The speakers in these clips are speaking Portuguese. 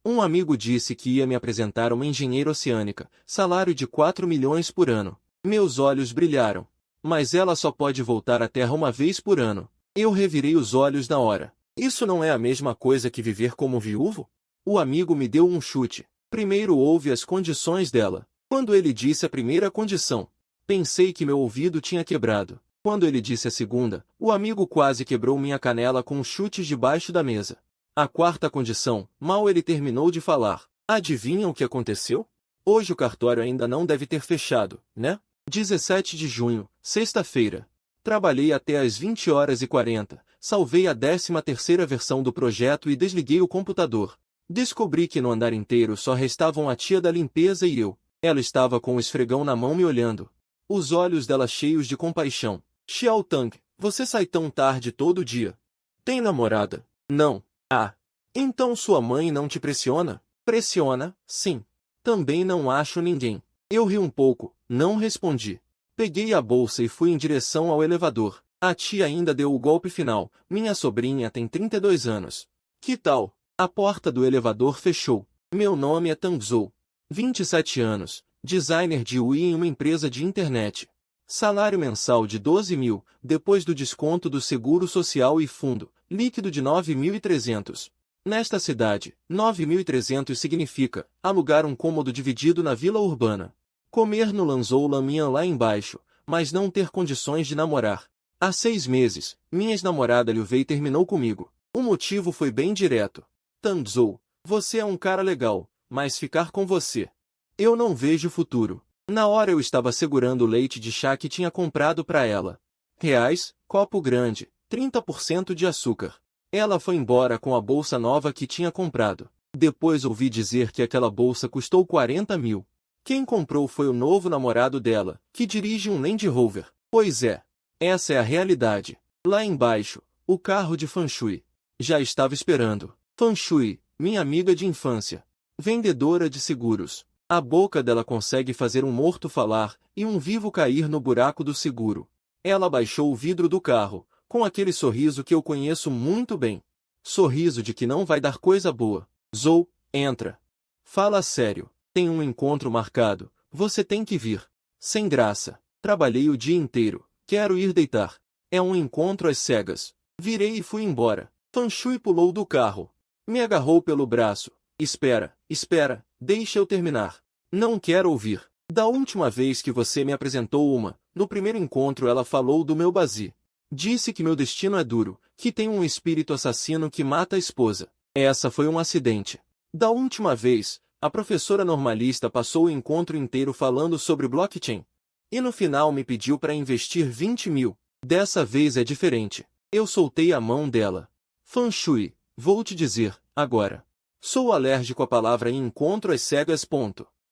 Um amigo disse que ia me apresentar uma engenheira oceânica, salário de 4 milhões por ano. Meus olhos brilharam. Mas ela só pode voltar à Terra uma vez por ano. Eu revirei os olhos na hora. Isso não é a mesma coisa que viver como viúvo? O amigo me deu um chute. Primeiro ouve as condições dela. Quando ele disse a primeira condição, pensei que meu ouvido tinha quebrado. Quando ele disse a segunda, o amigo quase quebrou minha canela com chutes debaixo da mesa. A quarta condição, mal ele terminou de falar. Adivinha o que aconteceu? Hoje o cartório ainda não deve ter fechado, né? 17 de junho, sexta-feira. Trabalhei até às 20h40, salvei a 13ª versão do projeto e desliguei o computador. Descobri que no andar inteiro só restavam a tia da limpeza e eu. Ela estava com o esfregão na mão me olhando. Os olhos dela cheios de compaixão. Xiao Tang, você sai tão tarde todo dia. Tem namorada? Não. Ah. Então sua mãe não te pressiona? Pressiona, sim. Também não acho ninguém. Eu ri um pouco, não respondi. Peguei a bolsa e fui em direção ao elevador. A tia ainda deu o golpe final. Minha sobrinha tem 32 anos. Que tal? A porta do elevador fechou. Meu nome é Tang Zhou. 27 anos. Designer de UI em uma empresa de internet. Salário mensal de 12 mil, depois do desconto do seguro social e fundo, líquido de 9.300. Nesta cidade, 9.300 significa alugar um cômodo dividido na vila urbana. Comer no Lanzhou Lamian lá embaixo, mas não ter condições de namorar. Há 6 meses, minha ex-namorada Liu Wei terminou comigo. O motivo foi bem direto. Tang Zhou, você é um cara legal, mas ficar com você. Eu não vejo futuro. Na hora eu estava segurando o leite de chá que tinha comprado para ela. Reais, copo grande, 30% de açúcar. Ela foi embora com a bolsa nova que tinha comprado. Depois ouvi dizer que aquela bolsa custou 40 mil. Quem comprou foi o novo namorado dela, que dirige um Land Rover. Pois é. Essa é a realidade. Lá embaixo, o carro de Fan Shui. Já estava esperando. Fan Shui, minha amiga de infância. Vendedora de seguros. A boca dela consegue fazer um morto falar e um vivo cair no buraco do seguro. Ela baixou o vidro do carro, com aquele sorriso que eu conheço muito bem. Sorriso de que não vai dar coisa boa. Zhou, entra. Fala sério. Tem um encontro marcado. Você tem que vir. Sem graça. Trabalhei o dia inteiro. Quero ir deitar. É um encontro às cegas. Virei e fui embora. Fan Shui pulou do carro. Me agarrou pelo braço. Espera, espera, deixa eu terminar. Não quero ouvir. Da última vez que você me apresentou no primeiro encontro ela falou do meu Bazi. Disse que meu destino é duro, que tem um espírito assassino que mata a esposa. Essa foi um acidente. Da última vez, a professora normalista passou o encontro inteiro falando sobre blockchain. E no final me pediu para investir 20 mil. Dessa vez é diferente. Eu soltei a mão dela. Fan Shui, vou te dizer, agora. Sou alérgico à palavra em encontro às cegas.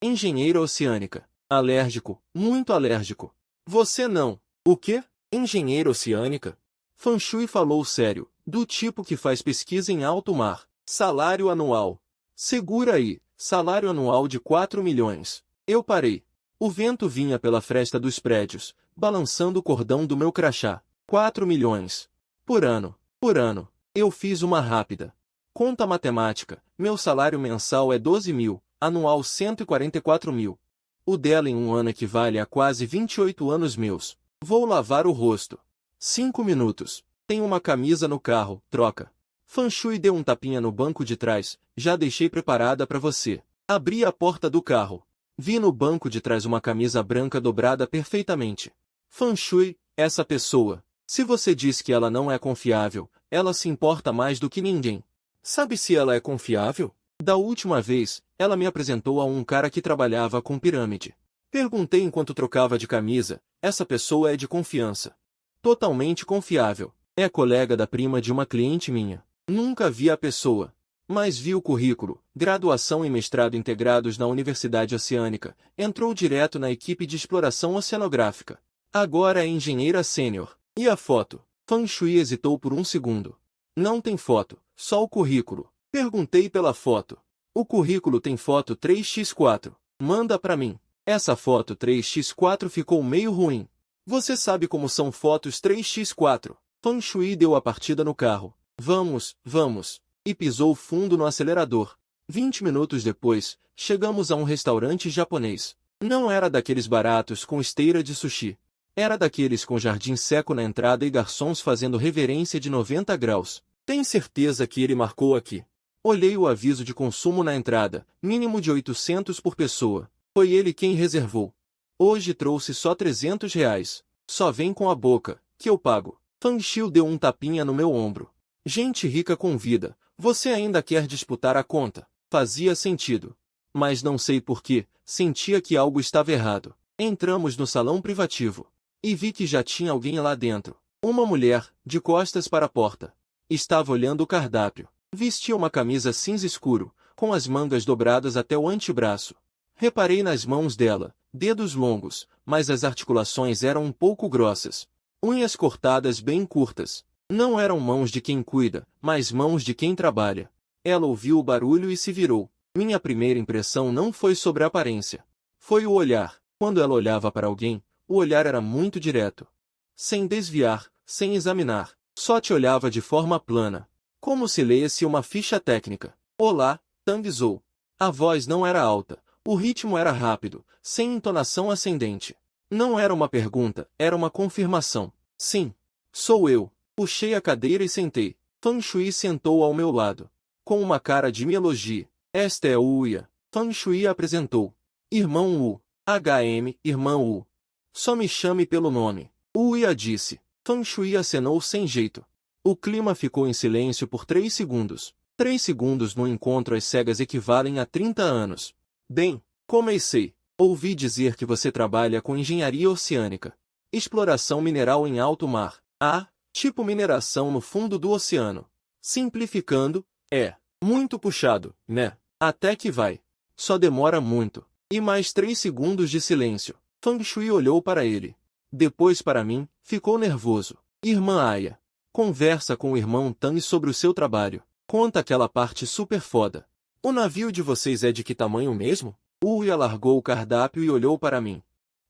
Engenheira oceânica. Alérgico, muito alérgico. Você não. O quê? Engenheira oceânica? Fan Shui falou sério, do tipo que faz pesquisa em alto mar. Salário anual. Segura aí, salário anual de 4 milhões. Eu parei. O vento vinha pela fresta dos prédios, balançando o cordão do meu crachá. 4 milhões. Por ano. Por ano. Eu fiz uma rápida conta matemática. Meu salário mensal é 12 mil, anual 144 mil. O dela em um ano equivale a quase 28 anos meus. Vou lavar o rosto. 5 minutos. Tem uma camisa no carro, troca. Fan Shui deu um tapinha no banco de trás. Já deixei preparada para você. Abri a porta do carro. Vi no banco de trás uma camisa branca dobrada perfeitamente. Fan Shui, essa pessoa. Se você diz que ela não é confiável, ela se importa mais do que ninguém. Sabe se ela é confiável? Da última vez, ela me apresentou a um cara que trabalhava com pirâmide. Perguntei enquanto trocava de camisa, essa pessoa é de confiança. Totalmente confiável. É colega da prima de uma cliente minha. Nunca vi a pessoa. Mas vi o currículo, graduação e mestrado integrados na Universidade Oceânica, entrou direto na equipe de exploração oceanográfica. Agora é engenheira sênior. E a foto? Fan Shui hesitou por um segundo. Não tem foto, só o currículo. Perguntei pela foto. O currículo tem foto 3x4. Manda pra mim. Essa foto 3x4 ficou meio ruim. Você sabe como são fotos 3x4. Fan Shui deu a partida no carro. Vamos, vamos. E pisou fundo no acelerador. 20 minutos depois, chegamos a um restaurante japonês. Não era daqueles baratos com esteira de sushi. Era daqueles com jardim seco na entrada e garçons fazendo reverência de 90 graus. Tem certeza que ele marcou aqui? Olhei o aviso de consumo na entrada, mínimo de 800 por pessoa. Foi ele quem reservou. Hoje trouxe só R$ 300. Só vem com a boca, que eu pago. Fang Xiu deu um tapinha no meu ombro. Gente rica convida. Você ainda quer disputar a conta? Fazia sentido. Mas não sei por que, sentia que algo estava errado. Entramos no salão privativo. E vi que já tinha alguém lá dentro. Uma mulher, de costas para a porta. Estava olhando o cardápio. Vestia uma camisa cinza escuro, com as mangas dobradas até o antebraço. Reparei nas mãos dela, dedos longos, mas as articulações eram um pouco grossas. Unhas cortadas bem curtas. Não eram mãos de quem cuida, mas mãos de quem trabalha. Ela ouviu o barulho e se virou. Minha primeira impressão não foi sobre a aparência. Foi o olhar. Quando ela olhava para alguém, o olhar era muito direto. Sem desviar, sem examinar. Só te olhava de forma plana. Como se lesse uma ficha técnica. Olá, Tang Zhou. A voz não era alta. O ritmo era rápido, sem entonação ascendente. Não era uma pergunta, era uma confirmação. Sim, sou eu. Puxei a cadeira e sentei. Fang Shui sentou ao meu lado. Com uma cara de me elogie. Esta é Uia. Fang Shui apresentou. Irmão Wu. HM, irmão Wu. Só me chame pelo nome. Uia disse. Fang Shui acenou sem jeito. O clima ficou em silêncio por 3 segundos. 3 segundos no encontro às cegas equivalem a 30 anos. Bem, comecei. Ouvi dizer que você trabalha com engenharia oceânica. Exploração mineral em alto mar. Ah, tipo mineração no fundo do oceano. Simplificando, é muito puxado, né? Até que vai. Só demora muito. E mais 3 segundos de silêncio. Fang Shui olhou para ele. Depois para mim, ficou nervoso. Irmã Aya. Conversa com o irmão Tang sobre o seu trabalho. Conta aquela parte super foda. O navio de vocês é de que tamanho mesmo? Uia largou o cardápio e olhou para mim.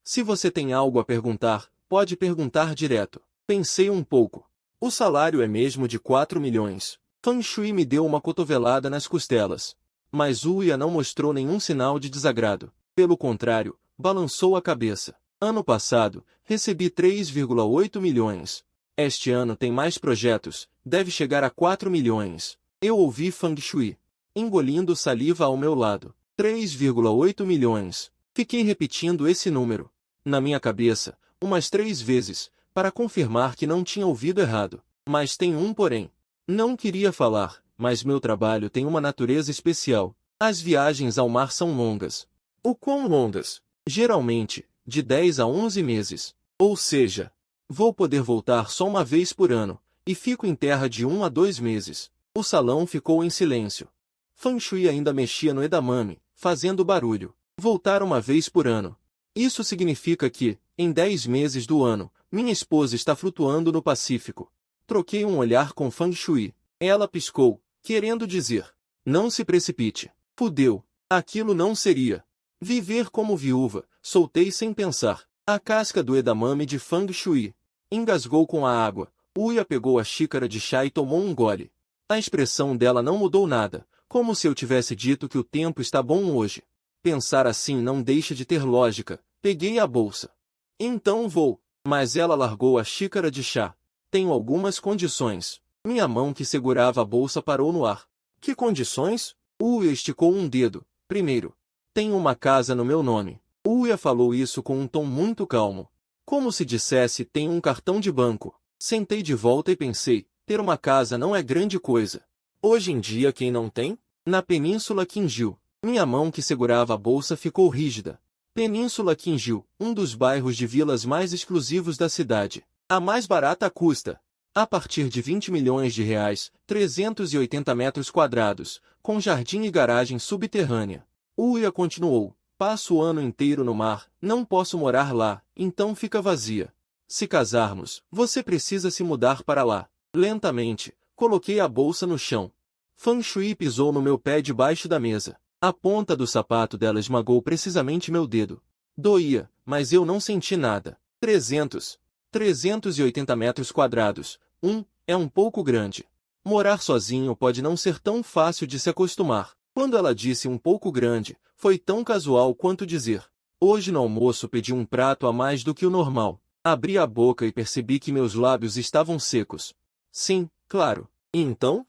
Se você tem algo a perguntar, pode perguntar direto. Pensei um pouco. O salário é mesmo de 4 milhões. Fang Shui me deu uma cotovelada nas costelas. Mas Uia não mostrou nenhum sinal de desagrado. Pelo contrário, balançou a cabeça. Ano passado, recebi 3,8 milhões. Este ano tem mais projetos, deve chegar a 4 milhões. Eu ouvi Fang Shui, engolindo saliva ao meu lado. 3,8 milhões. Fiquei repetindo esse número, na minha cabeça, umas 3 vezes, para confirmar que não tinha ouvido errado. Mas tem um porém. Não queria falar, mas meu trabalho tem uma natureza especial. As viagens ao mar são longas. O quão longas? Geralmente, de 10 a 11 meses. Ou seja, vou poder voltar só uma vez por ano, e fico em terra de 1 a 2 meses. O salão ficou em silêncio. Fang Shui ainda mexia no edamame, fazendo barulho. Voltar uma vez por ano. Isso significa que, em 10 meses do ano, minha esposa está flutuando no Pacífico. Troquei um olhar com Fang Shui. Ela piscou, querendo dizer: não se precipite. Fudeu. Aquilo não seria. Viver como viúva, soltei sem pensar. A casca do edamame de Fang Shui. Engasgou com a água. Uia pegou a xícara de chá e tomou um gole. A expressão dela não mudou nada, como se eu tivesse dito que o tempo está bom hoje. Pensar assim não deixa de ter lógica. Peguei a bolsa. Então vou. Mas ela largou a xícara de chá. Tenho algumas condições. Minha mão que segurava a bolsa parou no ar. Que condições? Uia esticou um dedo. Primeiro, tenho uma casa no meu nome. Uia falou isso com um tom muito calmo. Como se dissesse tenho um cartão de banco. Sentei de volta e pensei, ter uma casa não é grande coisa. Hoje em dia quem não tem? Na Península Qingiu. Minha mão que segurava a bolsa ficou rígida. Península Qingiu, um dos bairros de vilas mais exclusivos da cidade. A mais barata custa, a partir de 20 milhões de reais, 380 metros quadrados, com jardim e garagem subterrânea. Uia continuou. Passo o ano inteiro no mar, não posso morar lá, então fica vazia. Se casarmos, você precisa se mudar para lá. Lentamente, coloquei a bolsa no chão. Fang Shui pisou no meu pé debaixo da mesa. A ponta do sapato dela esmagou precisamente meu dedo. Doía, mas eu não senti nada. 380 metros quadrados. É um pouco grande. Morar sozinho pode não ser tão fácil de se acostumar. Quando ela disse um pouco grande, foi tão casual quanto dizer: hoje no almoço pedi um prato a mais do que o normal. Abri a boca e percebi que meus lábios estavam secos. Sim, claro. E então?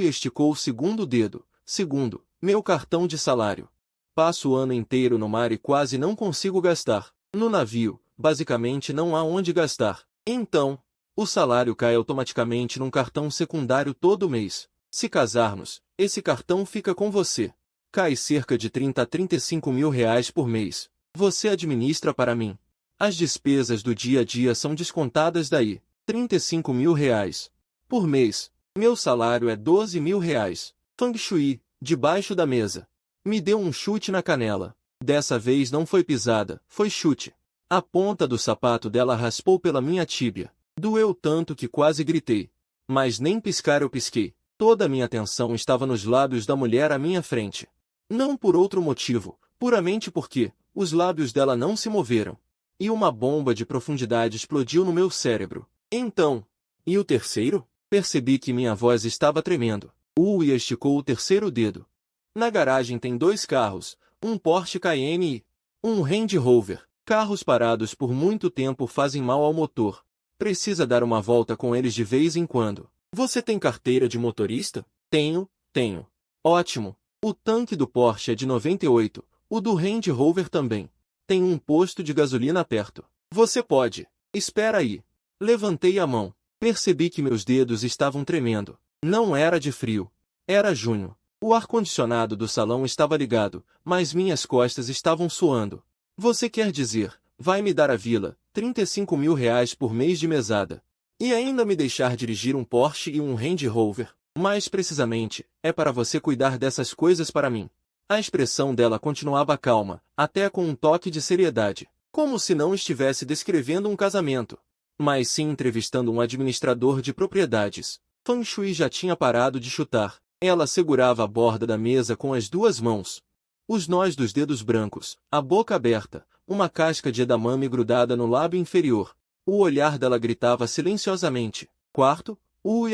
Esticou o segundo dedo. Segundo, meu cartão de salário. Passo o ano inteiro no mar e quase não consigo gastar. No navio, basicamente não há onde gastar. Então, o salário cai automaticamente num cartão secundário todo mês. Se casarmos, esse cartão fica com você. Cai cerca de 30 a 35 mil reais por mês. Você administra para mim. As despesas do dia a dia são descontadas daí. 35 mil reais. Por mês. Meu salário é 12 mil reais. Feng Shui, debaixo da mesa. Me deu um chute na canela. Dessa vez não foi pisada, foi chute. A ponta do sapato dela raspou pela minha tíbia. Doeu tanto que quase gritei. Mas nem piscar eu pisquei. Toda a minha atenção estava nos lábios da mulher à minha frente. Não por outro motivo, puramente porque os lábios dela não se moveram. E uma bomba de profundidade explodiu no meu cérebro. Então, e o terceiro? Percebi que minha voz estava tremendo. Esticou o terceiro dedo. Na garagem tem 2 carros, um Porsche Cayenne e um Range Rover. Carros parados por muito tempo fazem mal ao motor. Precisa dar uma volta com eles de vez em quando. Você tem carteira de motorista? Tenho. Ótimo. O tanque do Porsche é de 98, o do Range Rover também. Tem um posto de gasolina perto. Você pode. Espera aí. Levantei a mão. Percebi que meus dedos estavam tremendo. Não era de frio. Era junho. O ar-condicionado do salão estava ligado, mas minhas costas estavam suando. Você quer dizer, vai me dar a vila, 35 mil reais por mês de mesada. E ainda me deixar dirigir um Porsche e um Range Rover. Mais precisamente, é para você cuidar dessas coisas para mim. A expressão dela continuava calma, até com um toque de seriedade, como se não estivesse descrevendo um casamento, mas sim entrevistando um administrador de propriedades. Feng Shui já tinha parado de chutar. Ela segurava a borda da mesa com as 2 mãos. Os nós dos dedos brancos, a boca aberta, uma casca de edamame grudada no lábio inferior. O olhar dela gritava silenciosamente. Quarto,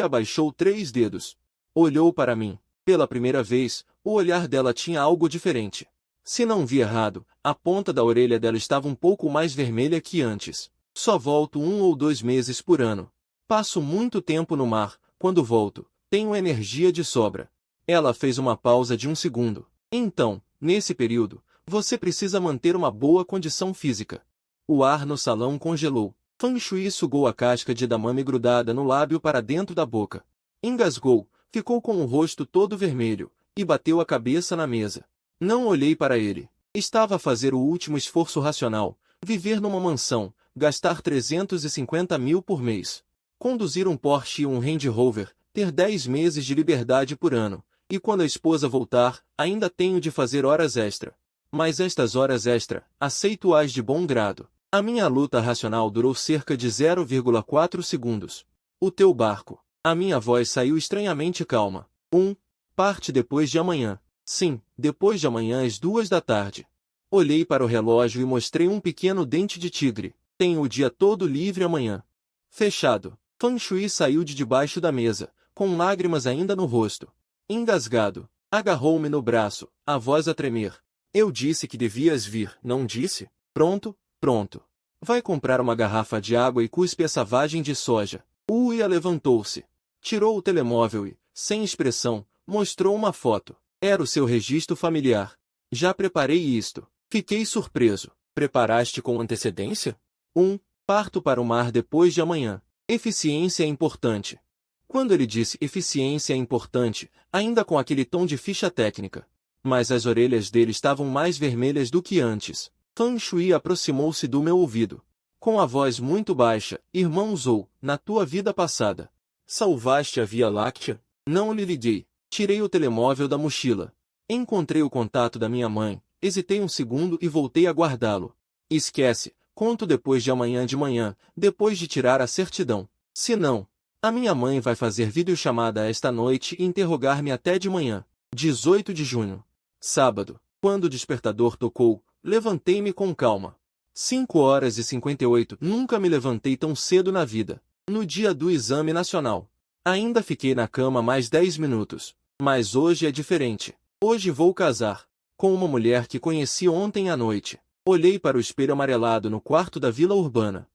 abaixou 3 dedos. Olhou para mim. Pela primeira vez, o olhar dela tinha algo diferente. Se não vi errado, a ponta da orelha dela estava um pouco mais vermelha que antes. Só volto 1 ou 2 meses por ano. Passo muito tempo no mar. Quando volto, tenho energia de sobra. Ela fez uma pausa de 1 segundo. Então, nesse período, você precisa manter uma boa condição física. O ar no salão congelou. Feng Shui sugou a casca de edamame grudada no lábio para dentro da boca. Engasgou, ficou com o rosto todo vermelho, e bateu a cabeça na mesa. Não olhei para ele. Estava a fazer o último esforço racional, viver numa mansão, gastar 350 mil por mês. Conduzir um Porsche e um Range Rover, ter 10 meses de liberdade por ano, e quando a esposa voltar, ainda tenho de fazer horas extra. Mas estas horas extra, aceito-as de bom grado. A minha luta racional durou cerca de 0,4 segundos. O teu barco. A minha voz saiu estranhamente calma. Parte depois de amanhã. Sim, depois de amanhã às 2 da tarde. Olhei para o relógio e mostrei um pequeno dente de tigre. Tenho o dia todo livre amanhã. Fechado. Feng Shui saiu de debaixo da mesa, com lágrimas ainda no rosto. Engasgado. Agarrou-me no braço, a voz a tremer. Eu disse que devias vir, não disse? Pronto. Vai comprar uma garrafa de água e cuspe essa vagem de soja. Levantou-se. Tirou o telemóvel e, sem expressão, mostrou uma foto. Era o seu registro familiar. Já preparei isto. Fiquei surpreso. Preparaste com antecedência? Parto para o mar depois de amanhã. Eficiência é importante. Quando ele disse eficiência é importante, ainda com aquele tom de ficha técnica. Mas as orelhas dele estavam mais vermelhas do que antes. Feng Shui aproximou-se do meu ouvido. Com a voz muito baixa, irmão Zhou, na tua vida passada, salvaste a Via Láctea? Não lhe liguei. Tirei o telemóvel da mochila. Encontrei o contato da minha mãe, hesitei um segundo e voltei a guardá-lo. Esquece, conto depois de amanhã de manhã, depois de tirar a certidão. Se não, a minha mãe vai fazer videochamada esta noite e interrogar-me até de manhã. 18 de junho. Sábado. Quando o despertador tocou, levantei-me com calma. 5h58. Nunca me levantei tão cedo na vida. No dia do exame nacional. Ainda fiquei na cama mais 10 minutos. Mas hoje é diferente. Hoje vou casar. Com uma mulher que conheci ontem à noite. Olhei para o espelho amarelado no quarto da vila urbana.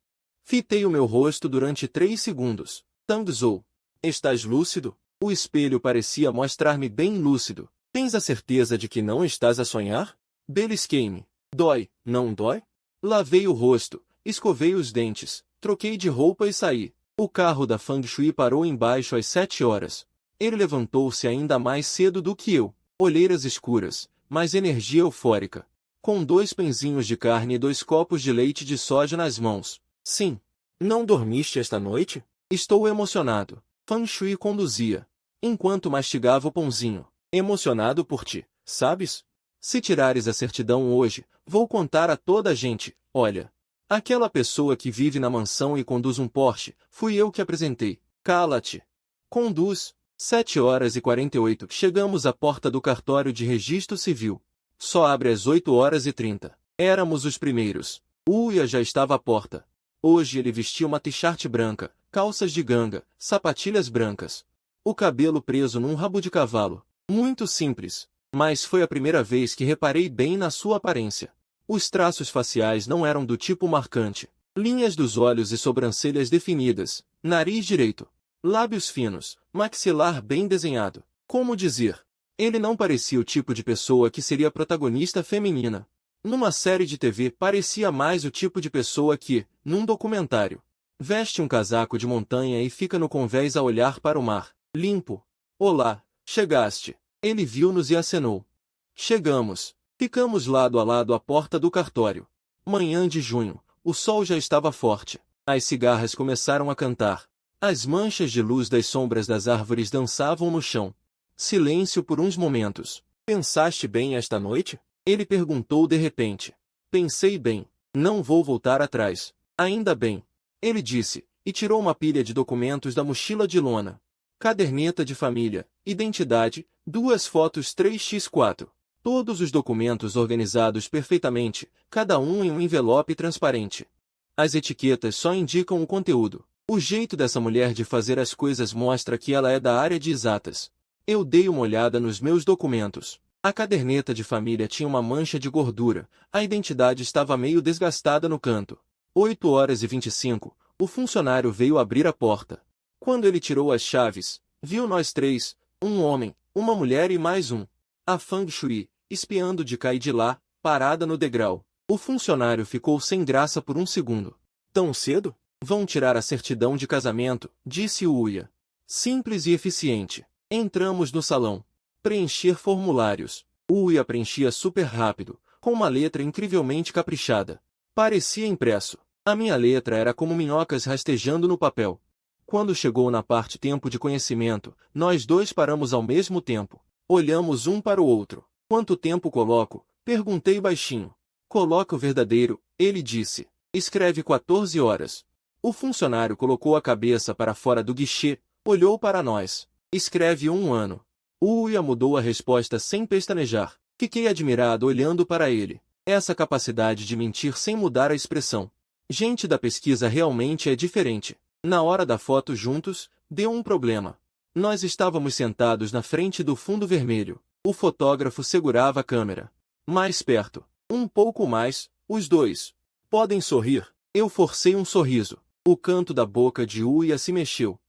Fitei o meu rosto durante 3 segundos. Tangzou. Estás lúcido? O espelho parecia mostrar-me bem lúcido. Tens a certeza de que não estás a sonhar? Belisquei-me. Dói, não dói? Lavei o rosto, escovei os dentes, troquei de roupa e saí. O carro da Fang Shui parou embaixo às 7 horas. Ele levantou-se ainda mais cedo do que eu. Olheiras escuras, mas energia eufórica. Com 2 pãezinhos de carne e 2 copos de leite de soja nas mãos. Sim. Não dormiste esta noite? Estou emocionado. Fang Shui conduzia, enquanto mastigava o pãozinho. Emocionado por ti, sabes? Se tirares a certidão hoje, vou contar a toda a gente, olha. Aquela pessoa que vive na mansão e conduz um Porsche, fui eu que apresentei. Cala-te. Conduz. 7 horas e 48. Chegamos à porta do cartório de registro civil. Só abre às 8 horas e 30. Éramos os primeiros. Uia já estava à porta. Hoje ele vestia uma t-shirt branca, calças de ganga, sapatilhas brancas. O cabelo preso num rabo de cavalo. Muito simples. Mas foi a primeira vez que reparei bem na sua aparência. Os traços faciais não eram do tipo marcante. Linhas dos olhos e sobrancelhas definidas, nariz direito, lábios finos, maxilar bem desenhado. Como dizer? Ele não parecia o tipo de pessoa que seria protagonista feminina. Numa série de TV parecia mais o tipo de pessoa que, num documentário, veste um casaco de montanha e fica no convés a olhar para o mar, limpo. Olá, chegaste. Ele viu-nos e acenou. Chegamos. Ficamos lado a lado à porta do cartório. Manhã de junho, o sol já estava forte. As cigarras começaram a cantar. As manchas de luz das sombras das árvores dançavam no chão. Silêncio por uns momentos. Pensaste bem esta noite? Ele perguntou de repente. Pensei bem. Não vou voltar atrás. Ainda bem. Ele disse, e tirou uma pilha de documentos da mochila de lona. Caderneta de família, identidade, 2 fotos 3x4. Todos os documentos organizados perfeitamente, cada um em um envelope transparente. As etiquetas só indicam o conteúdo. O jeito dessa mulher de fazer as coisas mostra que ela é da área de exatas. Eu dei uma olhada nos meus documentos. A caderneta de família tinha uma mancha de gordura, a identidade estava meio desgastada no canto. 8 horas e 25, o funcionário veio abrir a porta. Quando ele tirou as chaves, viu nós 3, um homem, uma mulher e mais um. A Fang Shui, espiando de cá e de lá, parada no degrau. O funcionário ficou sem graça por um segundo. Tão cedo? Vão tirar a certidão de casamento, disse Uia. Simples e eficiente. Entramos no salão. Preencher formulários. Uia preenchia super rápido, com uma letra incrivelmente caprichada. Parecia impresso. A minha letra era como minhocas rastejando no papel. Quando chegou na parte tempo de conhecimento, nós 2 paramos ao mesmo tempo. Olhamos um para o outro. Quanto tempo coloco? Perguntei baixinho. Coloca o verdadeiro, ele disse. Escreve 14 horas. O funcionário colocou a cabeça para fora do guichê, olhou para nós. Escreve 1 ano. Uia mudou a resposta sem pestanejar. Fiquei admirado olhando para ele. Essa capacidade de mentir sem mudar a expressão. Gente da pesquisa realmente é diferente. Na hora da foto juntos, deu um problema. Nós estávamos sentados na frente do fundo vermelho. O fotógrafo segurava a câmera. Mais perto. Um pouco mais, os 2. Podem sorrir. Eu forcei um sorriso. O canto da boca de Uia se mexeu.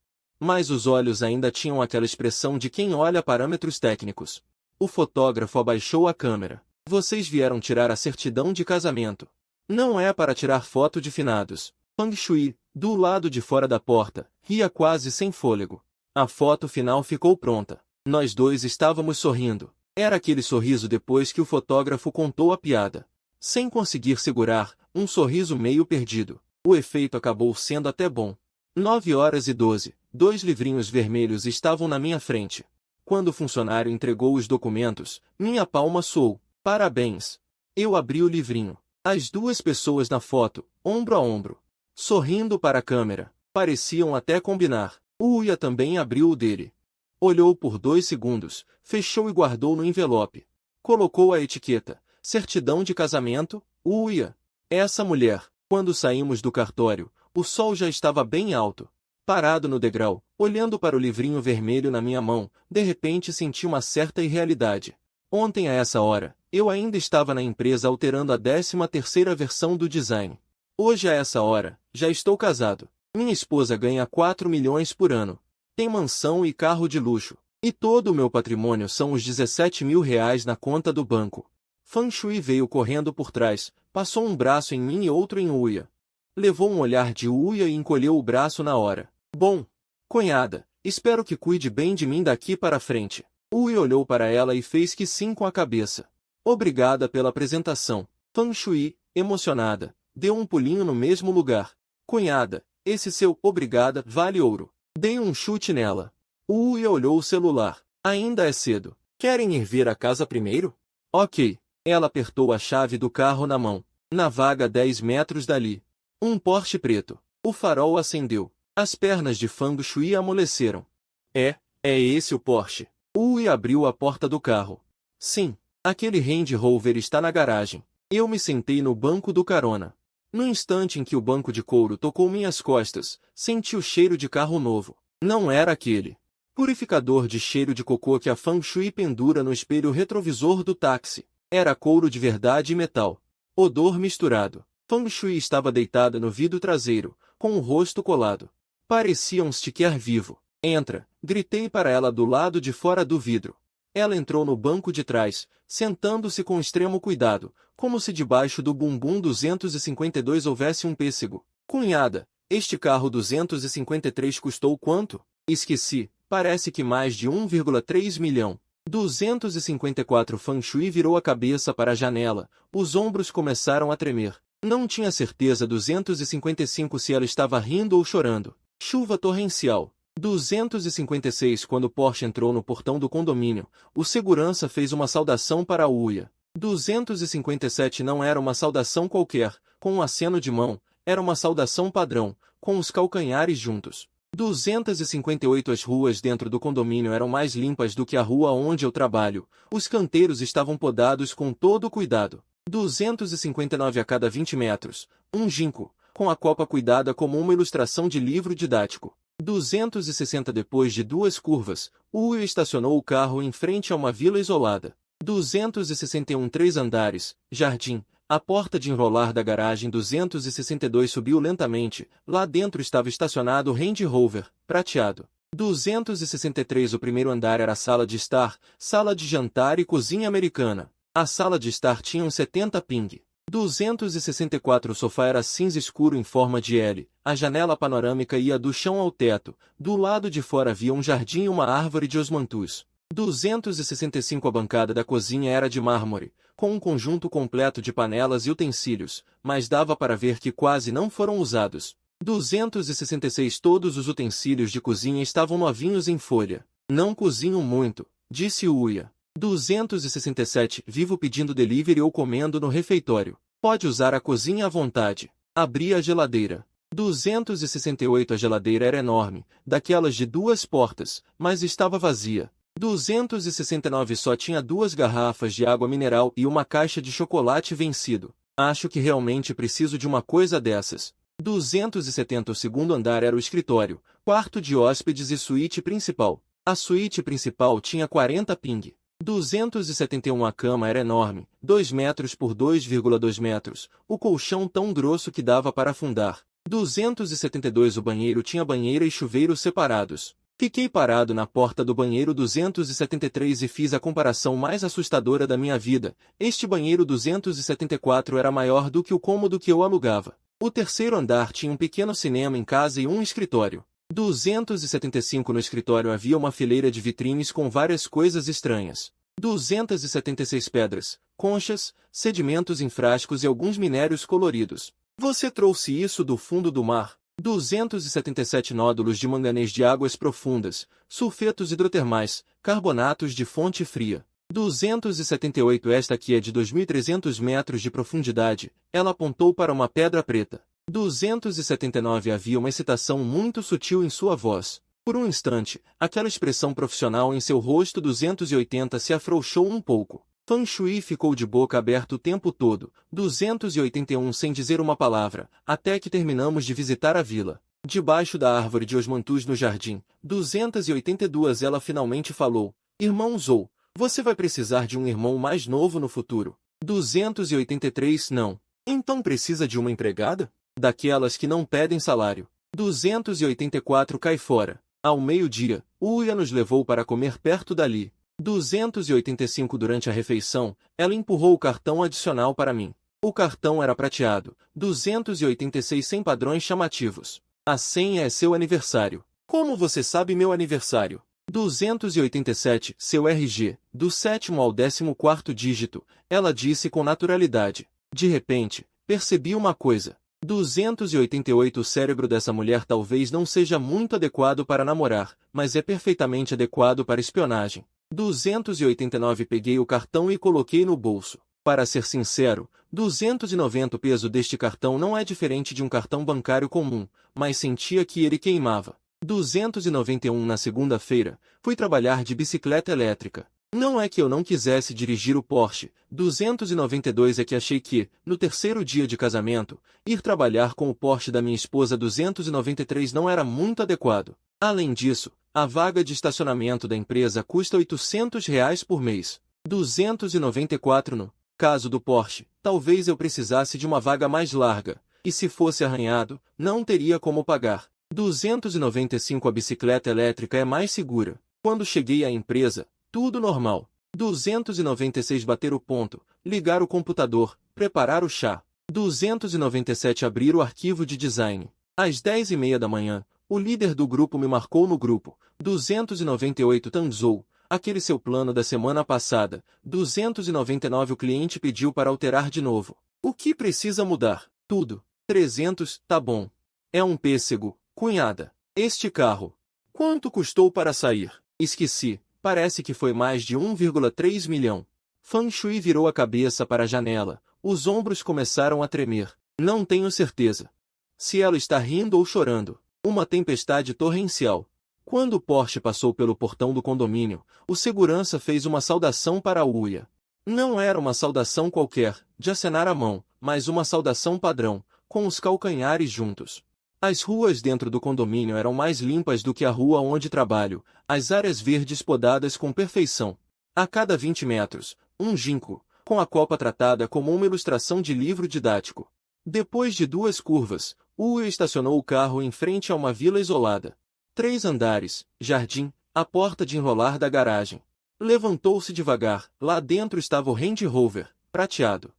Mas os olhos ainda tinham aquela expressão de quem olha parâmetros técnicos. O fotógrafo abaixou a câmera. Vocês vieram tirar a certidão de casamento. Não é para tirar foto de finados. Fang Shui, do lado de fora da porta, ria quase sem fôlego. A foto final ficou pronta. Nós 2 estávamos sorrindo. Era aquele sorriso depois que o fotógrafo contou a piada. Sem conseguir segurar, um sorriso meio perdido. O efeito acabou sendo até bom. 9 horas e 12, 2 livrinhos vermelhos estavam na minha frente. Quando o funcionário entregou os documentos, minha palma soou. Parabéns. Eu abri o livrinho. As 2 pessoas na foto, ombro a ombro, sorrindo para a câmera, pareciam até combinar. Uia também abriu o dele. Olhou por 2 segundos, fechou e guardou no envelope. Colocou a etiqueta, certidão de casamento, Uia. Essa mulher. Quando saímos do cartório, o sol já estava bem alto. Parado no degrau, olhando para o livrinho vermelho na minha mão, de repente senti uma certa irrealidade. Ontem a essa hora, eu ainda estava na empresa alterando a 13ª versão do design. Hoje a essa hora, já estou casado. Minha esposa ganha 4 milhões por ano. Tem mansão e carro de luxo. E todo o meu patrimônio são os 17 mil reais na conta do banco. Fang Shui veio correndo por trás, passou um braço em mim e outro em Uia. Levou um olhar de Uia e encolheu o braço na hora. Bom, cunhada, espero que cuide bem de mim daqui para frente. Uia olhou para ela e fez que sim com a cabeça. Obrigada pela apresentação. Fang Shui, emocionada, deu um pulinho no mesmo lugar. Cunhada, esse seu obrigada vale ouro. Dei um chute nela. Uia olhou o celular. Ainda é cedo. Querem ir ver a casa primeiro? Ok. Ela apertou a chave do carro na mão. Na vaga 10 metros dali. Um Porsche preto. O farol acendeu. As pernas de Fang Shui amoleceram. É esse o Porsche. Uia abriu a porta do carro. Sim, aquele Range Rover está na garagem. Eu me sentei no banco do carona. No instante em que o banco de couro tocou minhas costas, senti o cheiro de carro novo. Não era aquele purificador de cheiro de cocô que a Fang Shui pendura no espelho retrovisor do táxi. Era couro de verdade e metal. Odor misturado. Fang Shui estava deitada no vidro traseiro, com o rosto colado. Parecia um sticker vivo. Entra, gritei para ela do lado de fora do vidro. Ela entrou no banco de trás, sentando-se com extremo cuidado, como se debaixo do bumbum 252 houvesse um pêssego. Cunhada, este carro 253 custou quanto? Esqueci, parece que mais de 1,3 milhão. 254. Fang Shui virou a cabeça para a janela, os ombros começaram a tremer. Não tinha certeza 255 se ela estava rindo ou chorando. Chuva torrencial. 256. Quando o Porsche entrou no portão do condomínio, o segurança fez uma saudação para a Uia. 257 não era uma saudação qualquer, com um aceno de mão, era uma saudação padrão, com os calcanhares juntos. 258. As ruas dentro do condomínio eram mais limpas do que a rua onde eu trabalho, os canteiros estavam podados com todo cuidado. 259. A cada 20 metros, um ginkgo, com a copa cuidada como uma ilustração de livro didático. 260. Depois de 2 curvas, Uia estacionou o carro em frente a uma vila isolada. 261. 3 andares, jardim, a porta de enrolar da garagem. 262. Subiu lentamente, lá dentro estava estacionado o Range Rover, prateado. 263. O primeiro andar era a sala de estar, sala de jantar e cozinha americana. A sala de estar tinha uns 70 ping. 264. O sofá era cinza escuro em forma de L, a janela panorâmica ia do chão ao teto, do lado de fora havia um jardim e uma árvore de osmanthus. 265. A bancada da cozinha era de mármore, com um conjunto completo de panelas e utensílios, mas dava para ver que quase não foram usados. 266. Todos os utensílios de cozinha estavam novinhos em folha. Não cozinho muito, disse Uia. 267. Vivo pedindo delivery ou comendo no refeitório. Pode usar a cozinha à vontade. Abri a geladeira. 268. A geladeira era enorme, daquelas de 2 portas, mas estava vazia. 269. Só tinha 2 garrafas de água mineral e uma caixa de chocolate vencido. Acho que realmente preciso de uma coisa dessas. 270. O segundo andar era o escritório, quarto de hóspedes e suíte principal. A suíte principal tinha 40 ping. 271. A cama era enorme, 2 metros por 2,2 metros, o colchão tão grosso que dava para afundar. 272. O banheiro tinha banheira e chuveiro separados. Fiquei parado na porta do banheiro 273 e fiz a comparação mais assustadora da minha vida. Este banheiro 274 era maior do que o cômodo que eu alugava. O terceiro andar tinha um pequeno cinema em casa e um escritório. 275. No escritório havia uma fileira de vitrines com várias coisas estranhas. 276. Pedras, conchas, sedimentos em frascos e alguns minérios coloridos. Você trouxe isso do fundo do mar? 277. Nódulos de manganês de águas profundas, sulfetos hidrotermais, carbonatos de fonte fria. 278. Esta aqui é de 2.300 metros de profundidade. Ela apontou para uma pedra preta. 279. Havia uma excitação muito sutil em sua voz. Por um instante, aquela expressão profissional em seu rosto. 280. Se afrouxou um pouco. Fang Shui ficou de boca aberta o tempo todo. 281. Sem dizer uma palavra, até que terminamos de visitar a vila. Debaixo da árvore de osmanthus no jardim. 282. Ela finalmente falou. Irmão Zou, Você vai precisar de um irmão mais novo no futuro. 283 não. Então precisa de uma empregada? Daquelas que não pedem salário. 284 cai fora. Ao meio-dia, Uia nos levou para comer perto dali. 285 durante a refeição, ela empurrou o cartão adicional para mim. O cartão era prateado. 286 sem padrões chamativos. A senha é seu aniversário. Como você sabe meu aniversário? 287, seu RG, do 7º ao 14º dígito, ela disse com naturalidade. De repente, percebi uma coisa. 288 O cérebro dessa mulher talvez não seja muito adequado para namorar, mas é perfeitamente adequado para espionagem. 289 Peguei o cartão e coloquei no bolso. Para ser sincero, 290 O peso deste cartão não é diferente de um cartão bancário comum, mas sentia que ele queimava. 291 Na segunda-feira, fui trabalhar de bicicleta elétrica. Não é que eu não quisesse dirigir o Porsche. 292 É que achei que, no terceiro dia de casamento, ir trabalhar com o Porsche da minha esposa 293 não era muito adequado. Além disso, a vaga de estacionamento da empresa custa R$ 800 por mês. 294 No caso do Porsche, talvez eu precisasse de uma vaga mais larga, e se fosse arranhado, não teria como pagar. 295 A bicicleta elétrica é mais segura. Quando cheguei à empresa, tudo normal. 296 Bater o ponto, ligar o computador, preparar o chá. 297 Abrir o arquivo de design. Às 10h30 da manhã, o líder do grupo me marcou no grupo. 298 Tanzou, aquele seu plano da semana passada. 299 O cliente pediu para alterar de novo. O que precisa mudar? Tudo. 300 Tá bom. É um pêssego, cunhada. Este carro. Quanto custou para sair? Esqueci. Parece que foi mais de 1,3 milhão. Fang Shui virou a cabeça para a janela. Os ombros começaram a tremer. Não tenho certeza se ela está rindo ou chorando. Uma tempestade torrencial. Quando o Porsche passou pelo portão do condomínio, o segurança fez uma saudação para a Uia. Não era uma saudação qualquer, de acenar a mão, mas uma saudação padrão, com os calcanhares juntos. As ruas dentro do condomínio eram mais limpas do que a rua onde trabalho, as áreas verdes podadas com perfeição. A cada 20 metros, um ginkgo, com a copa tratada como uma ilustração de livro didático. Depois de 2 curvas, Uia estacionou o carro em frente a uma vila isolada. 3 andares, jardim, a porta de enrolar da garagem. Levantou-se devagar, lá dentro estava o Range Rover, prateado.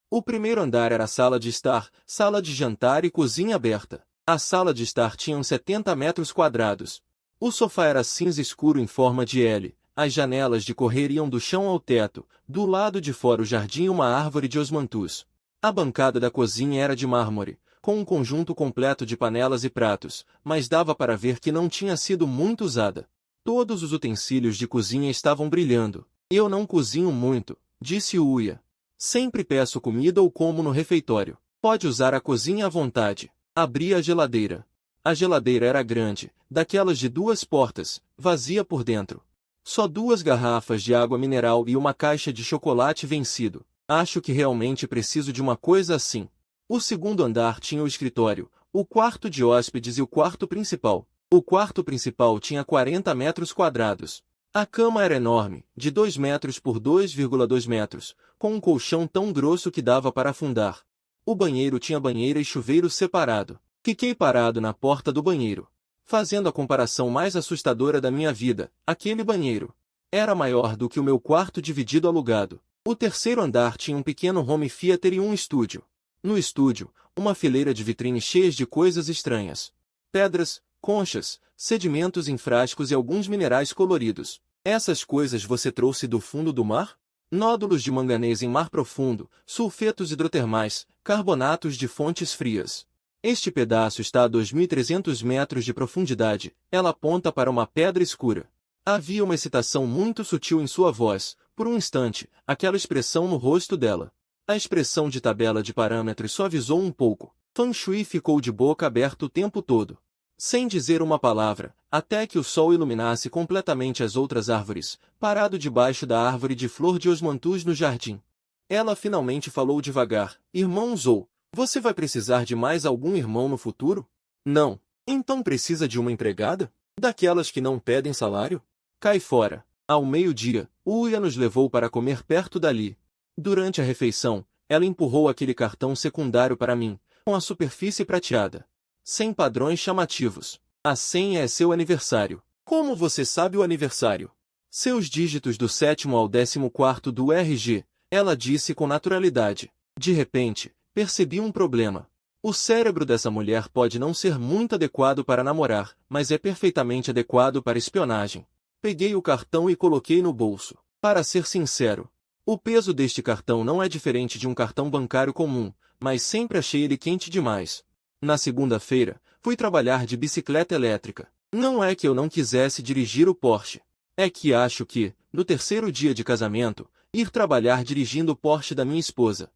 O primeiro andar era a sala de estar, sala de jantar e cozinha aberta. A sala de estar tinha uns 70 metros quadrados. O sofá era cinza escuro em forma de L, as janelas de correr iam do chão ao teto, do lado de fora o jardim e uma árvore de osmanthus. A bancada da cozinha era de mármore, com um conjunto completo de panelas e pratos, mas dava para ver que não tinha sido muito usada. Todos os utensílios de cozinha estavam brilhando. Eu não cozinho muito, disse Uia. Sempre peço comida ou como no refeitório. Pode usar a cozinha à vontade. Abri a geladeira. A geladeira era grande, daquelas de 2 portas, vazia por dentro. Só 2 garrafas de água mineral e uma caixa de chocolate vencido. Acho que realmente preciso de uma coisa assim. O segundo andar tinha o escritório, o quarto de hóspedes e o quarto principal. O quarto principal tinha 40 metros quadrados. A cama era enorme, de 2 metros por 2,2 metros, com um colchão tão grosso que dava para afundar. O banheiro tinha banheira e chuveiro separado. Fiquei parado na porta do banheiro, fazendo a comparação mais assustadora da minha vida. Aquele banheiro era maior do que o meu quarto dividido alugado. O terceiro andar tinha um pequeno home theater e um estúdio. No estúdio, uma fileira de vitrines cheias de coisas estranhas. Pedras, conchas, sedimentos em frascos e alguns minerais coloridos. Essas coisas você trouxe do fundo do mar? Nódulos de manganês em mar profundo, sulfetos hidrotermais, carbonatos de fontes frias. Este pedaço está a 2.300 metros de profundidade. Ela aponta para uma pedra escura. Havia uma excitação muito sutil em sua voz. Por um instante, aquela expressão no rosto dela. A expressão de tabela de parâmetros suavizou um pouco. Fang Shui ficou de boca aberta o tempo todo, sem dizer uma palavra, até que o sol iluminasse completamente as outras árvores, parado debaixo da árvore de flor de osmanthus no jardim. Ela finalmente falou devagar. Irmão Zou, você vai precisar de mais algum irmão no futuro? Não. Então precisa de uma empregada? Daquelas que não pedem salário? Cai fora. Ao meio-dia, Uia nos levou para comer perto dali. Durante a refeição, ela empurrou aquele cartão secundário para mim, com a superfície prateada. Sem padrões chamativos. A senha é seu aniversário. Como você sabe o aniversário? Seus dígitos do 7º ao 14º do RG, ela disse com naturalidade. De repente, percebi um problema. O cérebro dessa mulher pode não ser muito adequado para namorar, mas é perfeitamente adequado para espionagem. Peguei o cartão e coloquei no bolso. Para ser sincero, o peso deste cartão não é diferente de um cartão bancário comum, mas sempre achei ele quente demais. Na segunda-feira, fui trabalhar de bicicleta elétrica. Não é que eu não quisesse dirigir o Porsche. É que acho que, no terceiro dia de casamento, ir trabalhar dirigindo o Porsche da minha esposa.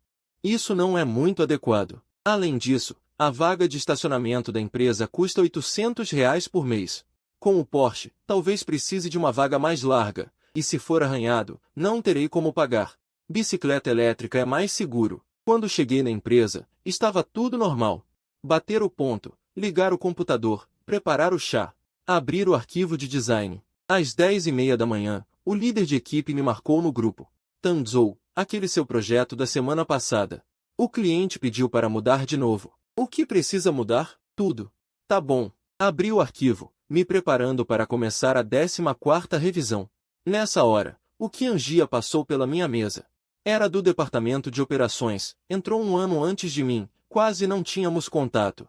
Isso não é muito adequado. Além disso, a vaga de estacionamento da empresa custa R$ 800 por mês. Com o Porsche, talvez precise de uma vaga mais larga, e se for arranhado, não terei como pagar. Bicicleta elétrica é mais seguro. Quando cheguei na empresa, estava tudo normal. Bater o ponto, ligar o computador, preparar o chá, abrir o arquivo de design. Às 10h30 da manhã, o líder de equipe me marcou no grupo. Tanzou, aquele seu projeto da semana passada. O cliente pediu para mudar de novo. O que precisa mudar? Tudo. Tá bom. Abri o arquivo, me preparando para começar a 14ª revisão. Nessa hora, o Qianjia passou pela minha mesa. Era do departamento de operações, entrou um ano antes de mim, quase não tínhamos contato.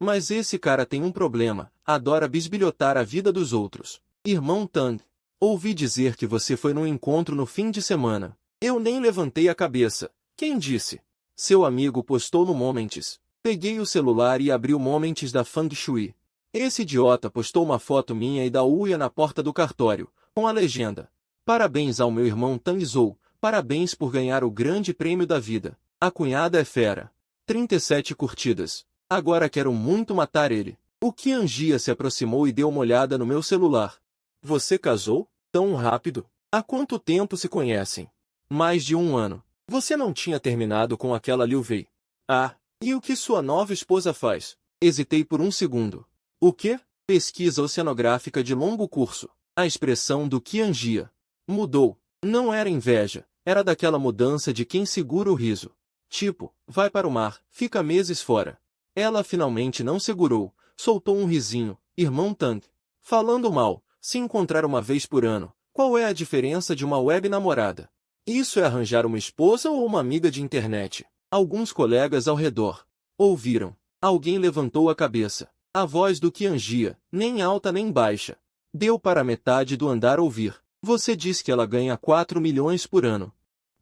Mas esse cara tem um problema, adora bisbilhotar a vida dos outros. Irmão Tang, ouvi dizer que você foi num encontro no fim de semana. Eu nem levantei a cabeça. Quem disse? Seu amigo postou no Moments. Peguei o celular e abri o Moments da Feng Shui. Esse idiota postou uma foto minha e da Uia na porta do cartório, com a legenda: parabéns ao meu irmão Tang Zhou, parabéns por ganhar o grande prêmio da vida. A cunhada é fera. 37 curtidas. Agora quero muito matar ele. O Qianjia se aproximou e deu uma olhada no meu celular. Você casou? Tão rápido? Há quanto tempo se conhecem? Mais de 1 ano. Você não tinha terminado com aquela Liu Wei? Ah, e o que sua nova esposa faz? Hesitei por um segundo. O quê? Pesquisa oceanográfica de longo curso. A expressão do Qianjia mudou. Não era inveja, era daquela mudança de quem segura o riso. Tipo, vai para o mar, fica meses fora. Ela finalmente não segurou, soltou um risinho. Irmão Tang. Falando mal, se encontrar uma vez por ano, qual é a diferença de uma web namorada? Isso é arranjar uma esposa ou uma amiga de internet? Alguns colegas ao redor ouviram. Alguém levantou a cabeça. A voz do Qianjia, nem alta nem baixa, deu para metade do andar ouvir. Você diz que ela ganha 4 milhões por ano.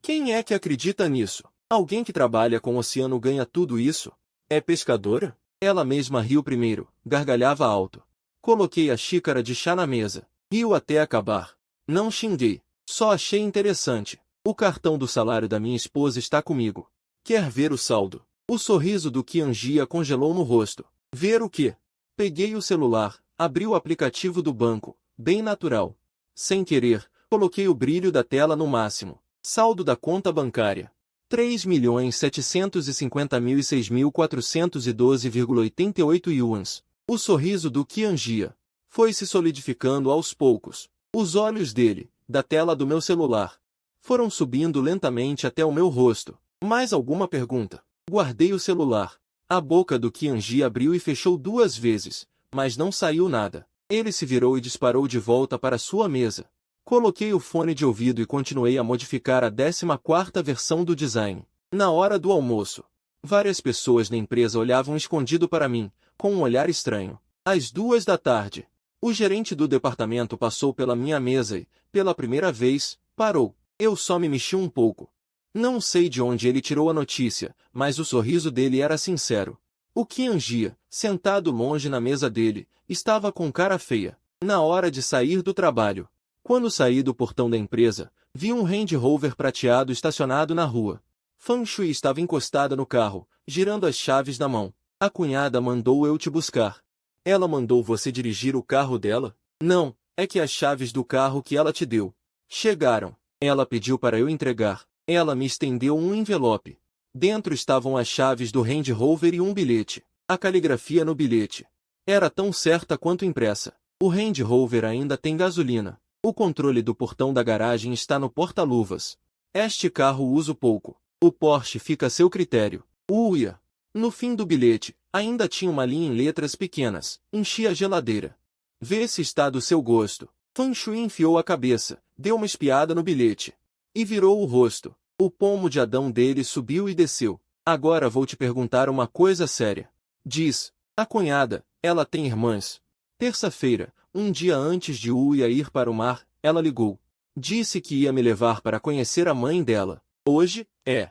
Quem é que acredita nisso? Alguém que trabalha com o oceano ganha tudo isso? É pescadora? Ela mesma riu primeiro, gargalhava alto. Coloquei a xícara de chá na mesa. Riu até acabar. Não xinguei. Só achei interessante. O cartão do salário da minha esposa está comigo. Quer ver o saldo? O sorriso do Qianjia congelou no rosto. Ver o quê? Peguei o celular, abri o aplicativo do banco, bem natural. Sem querer, coloquei o brilho da tela no máximo. Saldo da conta bancária: 3.750.006.412,88 yuans. O sorriso do Qianjia foi se solidificando aos poucos. Os olhos dele, da tela do meu celular, foram subindo lentamente até o meu rosto. Mais alguma pergunta? Guardei o celular. A boca do Qianjia abriu e fechou 2 vezes, mas não saiu nada. Ele se virou e disparou de volta para sua mesa. Coloquei o fone de ouvido e continuei a modificar a 14ª versão do design. Na hora do almoço, várias pessoas na empresa olhavam escondido para mim, com um olhar estranho. Às 2 da tarde, o gerente do departamento passou pela minha mesa e, pela primeira vez, parou. Eu só me mexi um pouco. Não sei de onde ele tirou a notícia, mas o sorriso dele era sincero. O Qianjia, sentado longe na mesa dele, estava com cara feia. Na hora de sair do trabalho, quando saí do portão da empresa, vi um Range Rover prateado estacionado na rua. Feng Shui estava encostada no carro, girando as chaves na mão. A cunhada mandou eu te buscar. Ela mandou você dirigir o carro dela? Não, é que as chaves do carro que ela te deu chegaram. Ela pediu para eu entregar. Ela me estendeu um envelope. Dentro estavam as chaves do Range Rover e um bilhete. A caligrafia no bilhete era tão certa quanto impressa. O Range Rover ainda tem gasolina. O controle do portão da garagem está no porta-luvas. Este carro uso pouco. O Porsche fica a seu critério. Uia! No fim do bilhete, ainda tinha uma linha em letras pequenas. Enchi a geladeira. Vê se está do seu gosto. Feng Shui enfiou a cabeça, deu uma espiada no bilhete. E virou o rosto. O pomo de Adão dele subiu e desceu. Agora vou te perguntar uma coisa séria. Diz, a cunhada, ela tem irmãs. Terça-feira, um dia antes de Uia ir para o mar, ela ligou. Disse que ia me levar para conhecer a mãe dela. Hoje, é.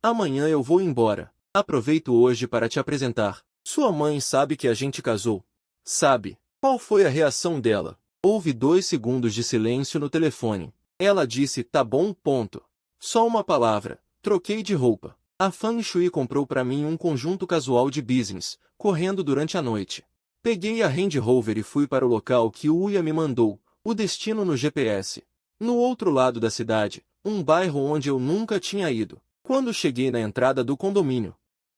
Amanhã eu vou embora. Aproveito hoje para te apresentar. Sua mãe sabe que a gente casou. Sabe. Qual foi a reação dela? Houve 2 segundos de silêncio no telefone. Ela disse, tá bom, ponto. Só uma palavra. Troquei de roupa. A Feng Shui comprou para mim um conjunto casual de business, correndo durante a noite. Peguei a Range Rover e fui para o local que o Uia me mandou, o destino no GPS. No outro lado da cidade, um bairro onde eu nunca tinha ido. Quando cheguei na entrada do condomínio,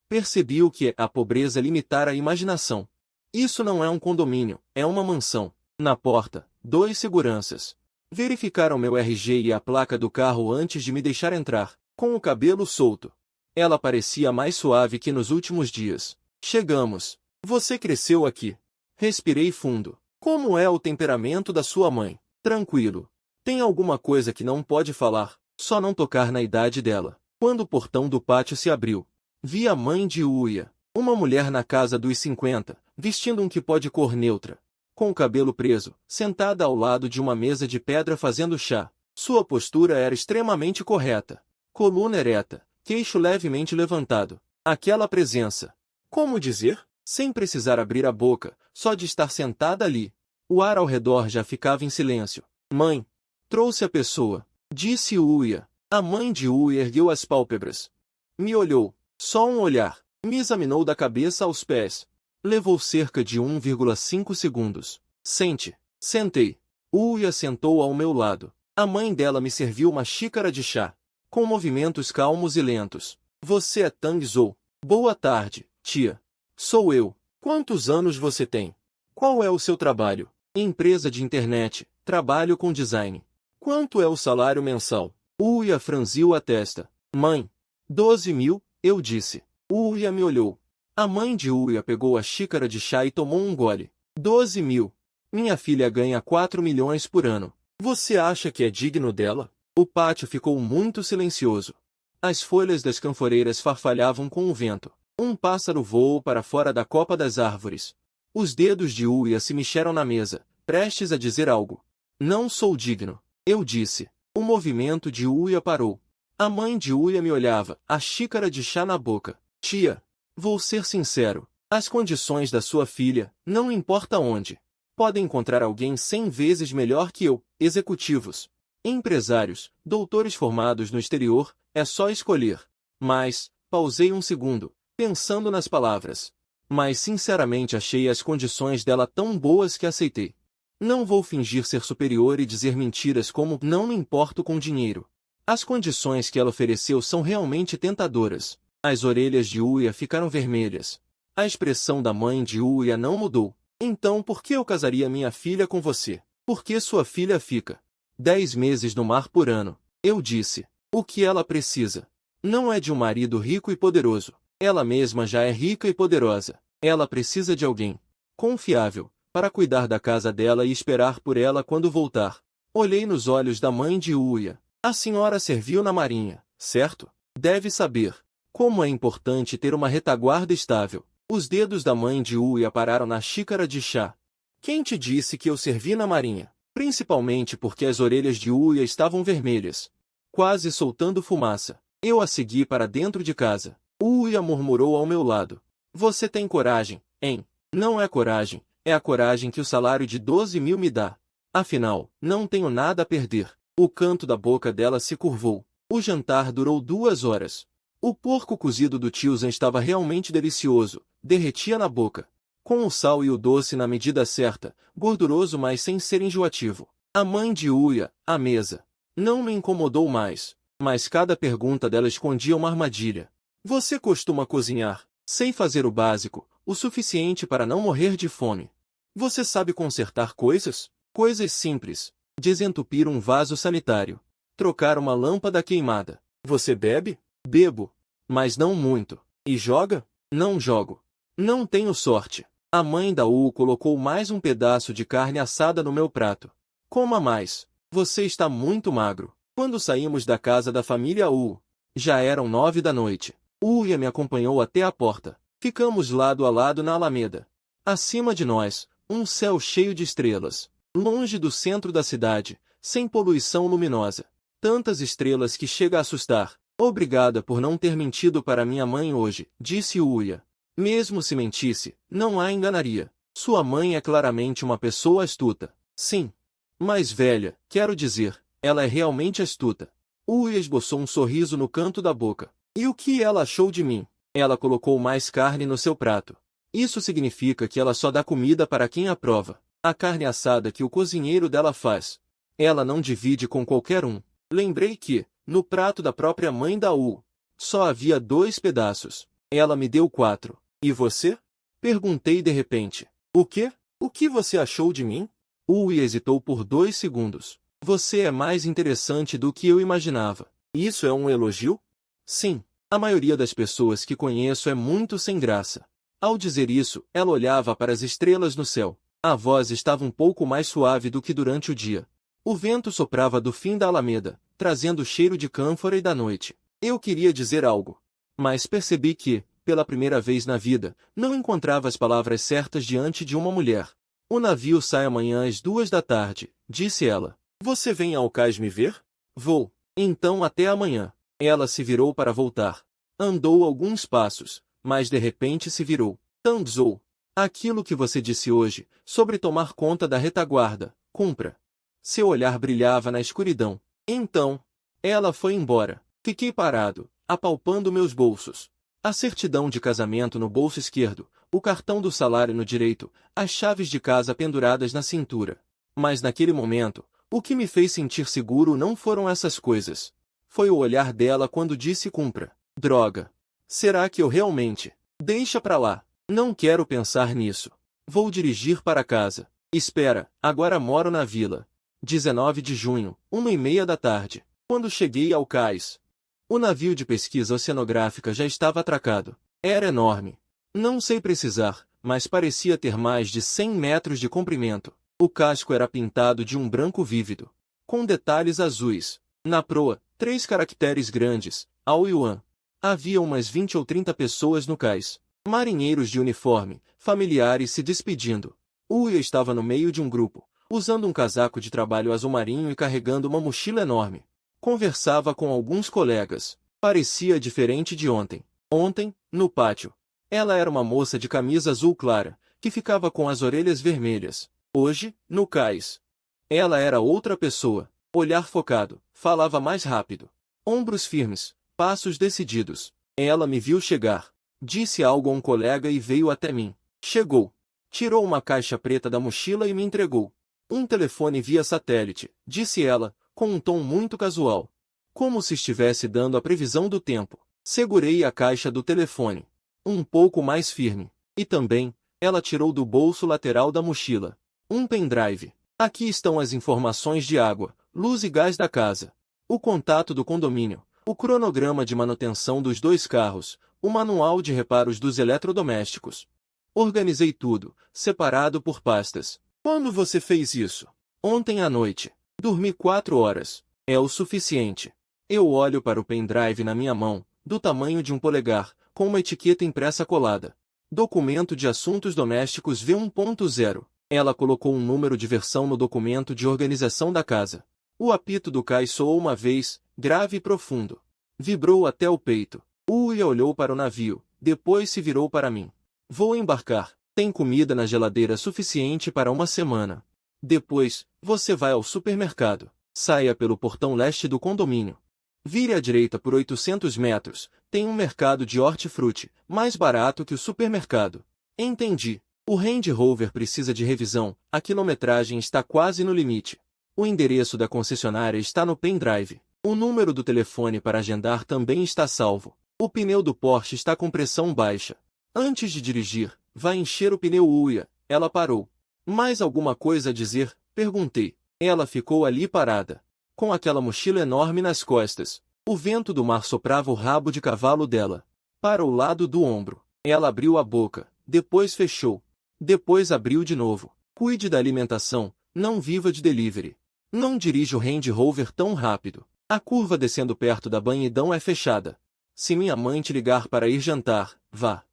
percebi o que a pobreza limitar a imaginação. Isso não é um condomínio, é uma mansão. Na porta, 2 seguranças. Verificaram meu RG e a placa do carro antes de me deixar entrar, com o cabelo solto. Ela parecia mais suave que nos últimos dias. Chegamos. Você cresceu aqui. Respirei fundo. Como é o temperamento da sua mãe? Tranquilo. Tem alguma coisa que não pode falar, só não tocar na idade dela. Quando o portão do pátio se abriu, vi a mãe de Uia, uma mulher na casa dos 50, vestindo um kipó de cor neutra, com o cabelo preso, sentada ao lado de uma mesa de pedra fazendo chá. Sua postura era extremamente correta. Coluna ereta, queixo levemente levantado. Aquela presença. Como dizer? Sem precisar abrir a boca, só de estar sentada ali. O ar ao redor já ficava em silêncio. Mãe, trouxe a pessoa, disse Uia. A mãe de Uia ergueu as pálpebras. Me olhou. Só um olhar. Me examinou da cabeça aos pés. Levou cerca de 1,5 segundos. Sente. Sentei. Uia sentou ao meu lado. A mãe dela me serviu uma xícara de chá, com movimentos calmos e lentos. Você é Tang Zhou. Boa tarde, tia. Sou eu. Quantos anos você tem? Qual é o seu trabalho? Empresa de internet. Trabalho com design. Quanto é o salário mensal? Uia franziu a testa. Mãe. 12 mil, eu disse. Uia me olhou. A mãe de Uia pegou a xícara de chá e tomou um gole. 12 mil. Minha filha ganha 4 milhões por ano. Você acha que é digno dela? O pátio ficou muito silencioso. As folhas das canforeiras farfalhavam com o vento. Um pássaro voou para fora da copa das árvores. Os dedos de Uia se mexeram na mesa, prestes a dizer algo. Não sou digno, eu disse. O movimento de Uia parou. A mãe de Uia me olhava, a xícara de chá na boca. Tia, vou ser sincero. As condições da sua filha, não importa onde. Pode encontrar alguém 100 vezes melhor que eu, executivos, empresários, doutores formados no exterior, é só escolher. Mas, pausei um segundo, pensando nas palavras. Mas sinceramente achei as condições dela tão boas que aceitei. Não vou fingir ser superior e dizer mentiras como não me importo com dinheiro. As condições que ela ofereceu são realmente tentadoras. As orelhas de Uia ficaram vermelhas. A expressão da mãe de Uia não mudou. Então por que eu casaria minha filha com você? Por que sua filha fica 10 meses no mar por ano? Eu disse. O que ela precisa? Não é de um marido rico e poderoso. Ela mesma já é rica e poderosa. Ela precisa de alguém confiável para cuidar da casa dela e esperar por ela quando voltar. Olhei nos olhos da mãe de Uia. A senhora serviu na marinha, certo? Deve saber como é importante ter uma retaguarda estável. Os dedos da mãe de Uia pararam na xícara de chá. Quem te disse que eu servi na marinha? Principalmente porque as orelhas de Uia estavam vermelhas, quase soltando fumaça. Eu a segui para dentro de casa. Uia murmurou ao meu lado. Você tem coragem, hein? Não é coragem, é a coragem que o salário de 12 mil me dá. Afinal, não tenho nada a perder. O canto da boca dela se curvou. O jantar durou 2 horas. O porco cozido do tiozão estava realmente delicioso, derretia na boca. Com o sal e o doce na medida certa, gorduroso mas sem ser enjoativo. A mãe de Uia, à mesa. Não me incomodou mais. Mas cada pergunta dela escondia uma armadilha. Você costuma cozinhar? Sei fazer o básico, o suficiente para não morrer de fome. Você sabe consertar coisas? Coisas simples. Desentupir um vaso sanitário. Trocar uma lâmpada queimada. Você bebe? Bebo. Mas não muito. E joga? Não jogo. Não tenho sorte. A mãe da U colocou mais um pedaço de carne assada no meu prato. Coma mais. Você está muito magro. Quando saímos da casa da família U, já eram 9 da noite. Uia me acompanhou até a porta. Ficamos lado a lado na alameda. Acima de nós, um céu cheio de estrelas. Longe do centro da cidade, sem poluição luminosa. Tantas estrelas que chega a assustar. Obrigada por não ter mentido para minha mãe hoje, disse Uia. Mesmo se mentisse, não a enganaria. Sua mãe é claramente uma pessoa astuta. Sim. Mais velha, quero dizer, ela é realmente astuta. Uia esboçou um sorriso no canto da boca. E o que ela achou de mim? Ela colocou mais carne no seu prato. Isso significa que ela só dá comida para quem aprova. A carne assada que o cozinheiro dela faz. Ela não divide com qualquer um. Lembrei que, no prato da própria mãe da U, só havia 2 pedaços. Ela me deu 4. E você? Perguntei de repente. O quê? O que você achou de mim? Uia hesitou por 2 segundos. Você é mais interessante do que eu imaginava. Isso é um elogio? Sim. A maioria das pessoas que conheço é muito sem graça. Ao dizer isso, ela olhava para as estrelas no céu. A voz estava um pouco mais suave do que durante o dia. O vento soprava do fim da alameda, trazendo o cheiro de cânfora e da noite. Eu queria dizer algo. Mas percebi que, pela primeira vez na vida, não encontrava as palavras certas diante de uma mulher. O navio sai amanhã às 2 da tarde, disse ela. Você vem ao cais me ver? Vou. Então até amanhã. Ela se virou para voltar. Andou alguns passos, mas de repente se virou. Tanzou. Aquilo que você disse hoje, sobre tomar conta da retaguarda, cumpra. Seu olhar brilhava na escuridão. Então, ela foi embora. Fiquei parado, apalpando meus bolsos. A certidão de casamento no bolso esquerdo, o cartão do salário no direito, as chaves de casa penduradas na cintura. Mas naquele momento, o que me fez sentir seguro não foram essas coisas. Foi o olhar dela quando disse cumpra. Droga. Será que eu realmente? Deixa pra lá. Não quero pensar nisso. Vou dirigir para casa. Espera, agora moro na vila. 19 de junho, 1h30 da tarde. Quando cheguei ao cais, o navio de pesquisa oceanográfica já estava atracado. Era enorme. Não sei precisar, mas parecia ter mais de 100 metros de comprimento. O casco era pintado de um branco vívido, com detalhes azuis. Na proa, 3 caracteres grandes, Ao Yuan. Havia umas 20 ou 30 pessoas no cais. Marinheiros de uniforme, familiares se despedindo. Uia estava no meio de um grupo, usando um casaco de trabalho azul marinho e carregando uma mochila enorme. Conversava com alguns colegas. Parecia diferente de ontem. Ontem, no pátio. Ela era uma moça de camisa azul clara, que ficava com as orelhas vermelhas. Hoje, no cais, ela era outra pessoa. Olhar focado, falava mais rápido. Ombros firmes, passos decididos. Ela me viu chegar. Disse algo a um colega e veio até mim. Chegou. Tirou uma caixa preta da mochila e me entregou. Um telefone via satélite, disse ela, com um tom muito casual. Como se estivesse dando a previsão do tempo. Segurei a caixa do telefone. Um pouco mais firme. E também, ela tirou do bolso lateral da mochila um pendrive. Aqui estão as informações de água, luz e gás da casa. O contato do condomínio. O cronograma de manutenção dos 2 carros. O manual de reparos dos eletrodomésticos. Organizei tudo, separado por pastas. Quando você fez isso? Ontem à noite. Dormi 4 horas. É o suficiente. Eu olho para o pendrive na minha mão, do tamanho de um polegar, com uma etiqueta impressa colada. Documento de assuntos domésticos V1.0. Ela colocou um número de versão no documento de organização da casa. O apito do cais soou uma vez, grave e profundo. Vibrou até o peito. Uia olhou para o navio, depois se virou para mim. Vou embarcar. Tem comida na geladeira suficiente para uma semana. Depois, você vai ao supermercado. Saia pelo portão leste do condomínio. Vire à direita por 800 metros. Tem um mercado de hortifruti, mais barato que o supermercado. Entendi. O Range Rover precisa de revisão. A quilometragem está quase no limite. O endereço da concessionária está no pendrive. O número do telefone para agendar também está salvo. O pneu do Porsche está com pressão baixa. Antes de dirigir, vai encher o pneu Uia. Ela parou. Mais alguma coisa a dizer? Perguntei. Ela ficou ali parada, com aquela mochila enorme nas costas. O vento do mar soprava o rabo de cavalo dela para o lado do ombro. Ela abriu a boca, depois fechou. Depois abriu de novo. Cuide da alimentação, não viva de delivery. Não dirija o Range Rover tão rápido. A curva descendo perto da banhidão é fechada. Se minha mãe te ligar para ir jantar, vá.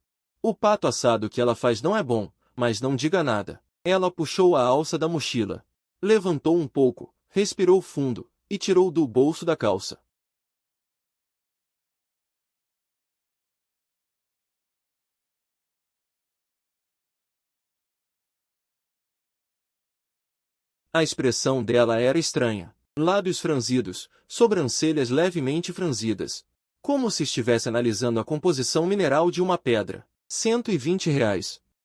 O pato assado que ela faz não é bom, mas não diga nada. Ela puxou a alça da mochila. Levantou um pouco, respirou fundo, e tirou do bolso da calça. A expressão dela era estranha. Lábios franzidos, sobrancelhas levemente franzidas. Como se estivesse analisando a composição mineral de uma pedra. R$ 120.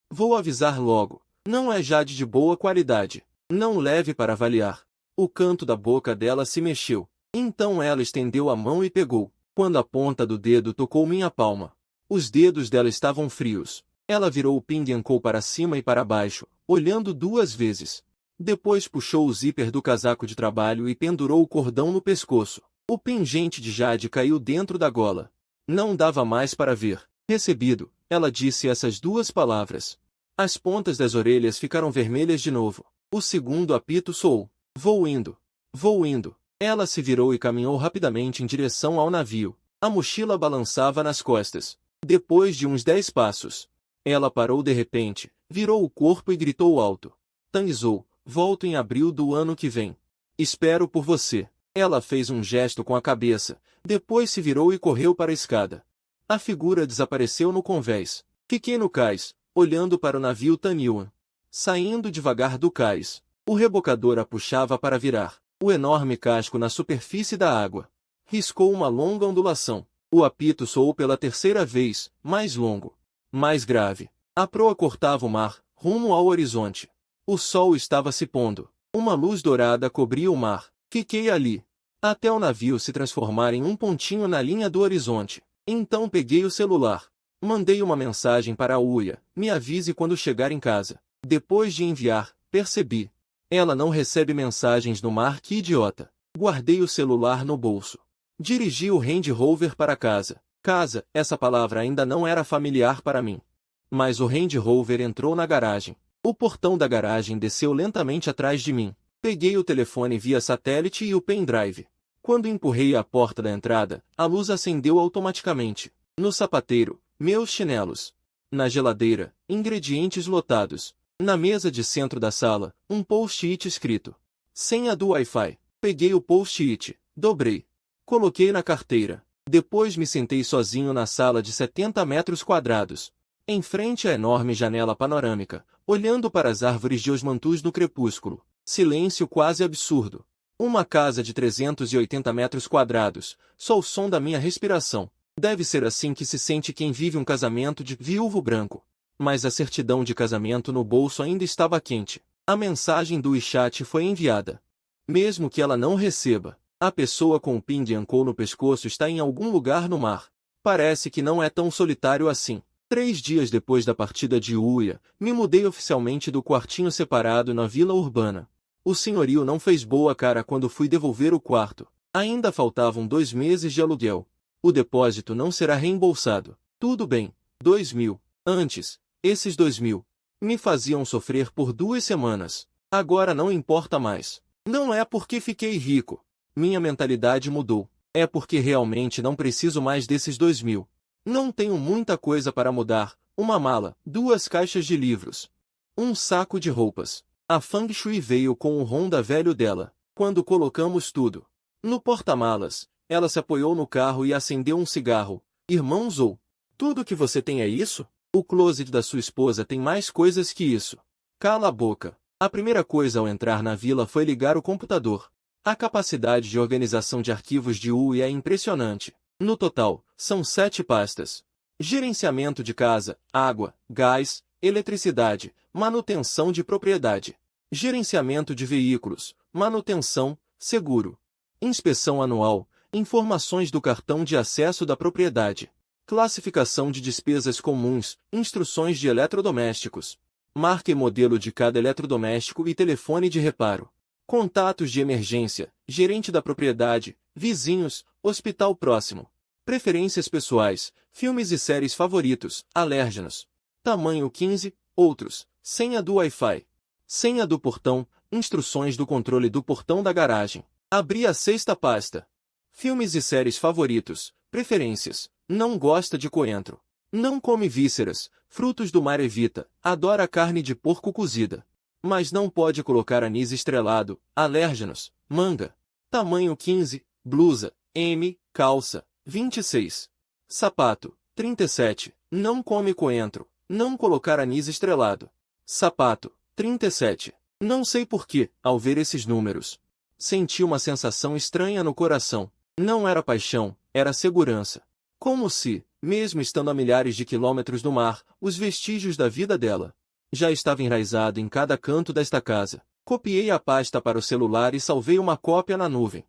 Vou avisar logo. Não é jade de boa qualidade. Não leve para avaliar. O canto da boca dela se mexeu. Então ela estendeu a mão e pegou. Quando a ponta do dedo tocou minha palma. Os dedos dela estavam frios. Ela virou o pingue-ancou para cima e para baixo, olhando 2 vezes. Depois puxou o zíper do casaco de trabalho e pendurou o cordão no pescoço. O pingente de jade caiu dentro da gola. Não dava mais para ver. Recebido, ela disse essas 2 palavras. As pontas das orelhas ficaram vermelhas de novo. O segundo apito soou. Vou indo. Vou indo. Ela se virou e caminhou rapidamente em direção ao navio. A mochila balançava nas costas. Depois de uns 10 passos, ela parou de repente, virou o corpo e gritou alto. Tanizou. Volto em abril do ano que vem. Espero por você. Ela fez um gesto com a cabeça, depois se virou e correu para a escada. A figura desapareceu no convés. Fiquei no cais, olhando para o navio Taniwan. Saindo devagar do cais, o rebocador a puxava para virar. O enorme casco na superfície da água. Riscou uma longa ondulação. O apito soou pela terceira vez, mais longo, mais grave. A proa cortava o mar, rumo ao horizonte. O sol estava se pondo. Uma luz dourada cobria o mar. Fiquei ali, até o navio se transformar em um pontinho na linha do horizonte. Então peguei o celular. Mandei uma mensagem para a Uia. Me avise quando chegar em casa. Depois de enviar, percebi. Ela não recebe mensagens no mar, que idiota. Guardei o celular no bolso. Dirigi o Range Rover para casa. Casa, essa palavra ainda não era familiar para mim. Mas o Range Rover entrou na garagem. O portão da garagem desceu lentamente atrás de mim. Peguei o telefone via satélite e o pendrive. Quando empurrei a porta da entrada, a luz acendeu automaticamente. No sapateiro, meus chinelos. Na geladeira, ingredientes lotados. Na mesa de centro da sala, um post-it escrito. Senha do Wi-Fi. Peguei o post-it, dobrei. Coloquei na carteira. Depois me sentei sozinho na sala de 70 metros quadrados. Em frente à enorme janela panorâmica, olhando para as árvores de osmanthus no crepúsculo. Silêncio quase absurdo. Uma casa de 380 metros quadrados, só o som da minha respiração. Deve ser assim que se sente quem vive um casamento de viúvo branco. Mas a certidão de casamento no bolso ainda estava quente. A mensagem do WeChat foi enviada. Mesmo que ela não receba, a pessoa com o pingue-ancou no pescoço está em algum lugar no mar. Parece que não é tão solitário assim. 3 dias depois da partida de Uia, me mudei oficialmente do quartinho separado na vila urbana. O senhorio não fez boa cara quando fui devolver o quarto. Ainda faltavam 2 meses de aluguel. O depósito não será reembolsado. Tudo bem, 2.000. Antes, esses 2.000 me faziam sofrer por 2 semanas. Agora não importa mais. Não é porque fiquei rico. Minha mentalidade mudou. É porque realmente não preciso mais desses 2.000. Não tenho muita coisa para mudar. Uma mala, 2 caixas de livros, um saco de roupas. A Feng Shui veio com o Honda velho dela. Quando colocamos tudo no porta-malas, ela se apoiou no carro e acendeu um cigarro. Irmão Zou, tudo que você tem é isso? O closet da sua esposa tem mais coisas que isso. Cala a boca. A primeira coisa ao entrar na vila foi ligar o computador. A capacidade de organização de arquivos de UI é impressionante. No total, são 7 pastas. Gerenciamento de casa, água, gás, eletricidade, manutenção de propriedade. Gerenciamento de veículos, manutenção, seguro. Inspeção anual, Informações do cartão de acesso da propriedade. Classificação de despesas comuns, instruções de eletrodomésticos. Marca e modelo de cada eletrodoméstico e telefone de reparo. Contatos de emergência, gerente da propriedade, vizinhos, hospital próximo. Preferências pessoais, filmes e séries favoritos, alérgenos. Tamanho 15, outros, senha do Wi-Fi. Senha do portão, instruções do controle do portão da garagem. Abri a sexta pasta. Filmes e séries favoritos, preferências, não gosta de coentro. Não come vísceras, frutos do mar evita, adora carne de porco cozida. Mas não pode colocar anis estrelado, alérgenos, manga. Tamanho 15, blusa, M, calça, 26. Sapato, 37, não come coentro, não colocar anis estrelado. Sapato, 37. Não sei porquê, ao ver esses números. Senti uma sensação estranha no coração. Não era paixão, era segurança. Como se, mesmo estando a milhares de quilômetros do mar, os vestígios da vida dela já estava enraizado em cada canto desta casa. Copiei a pasta para o celular e salvei uma cópia na nuvem.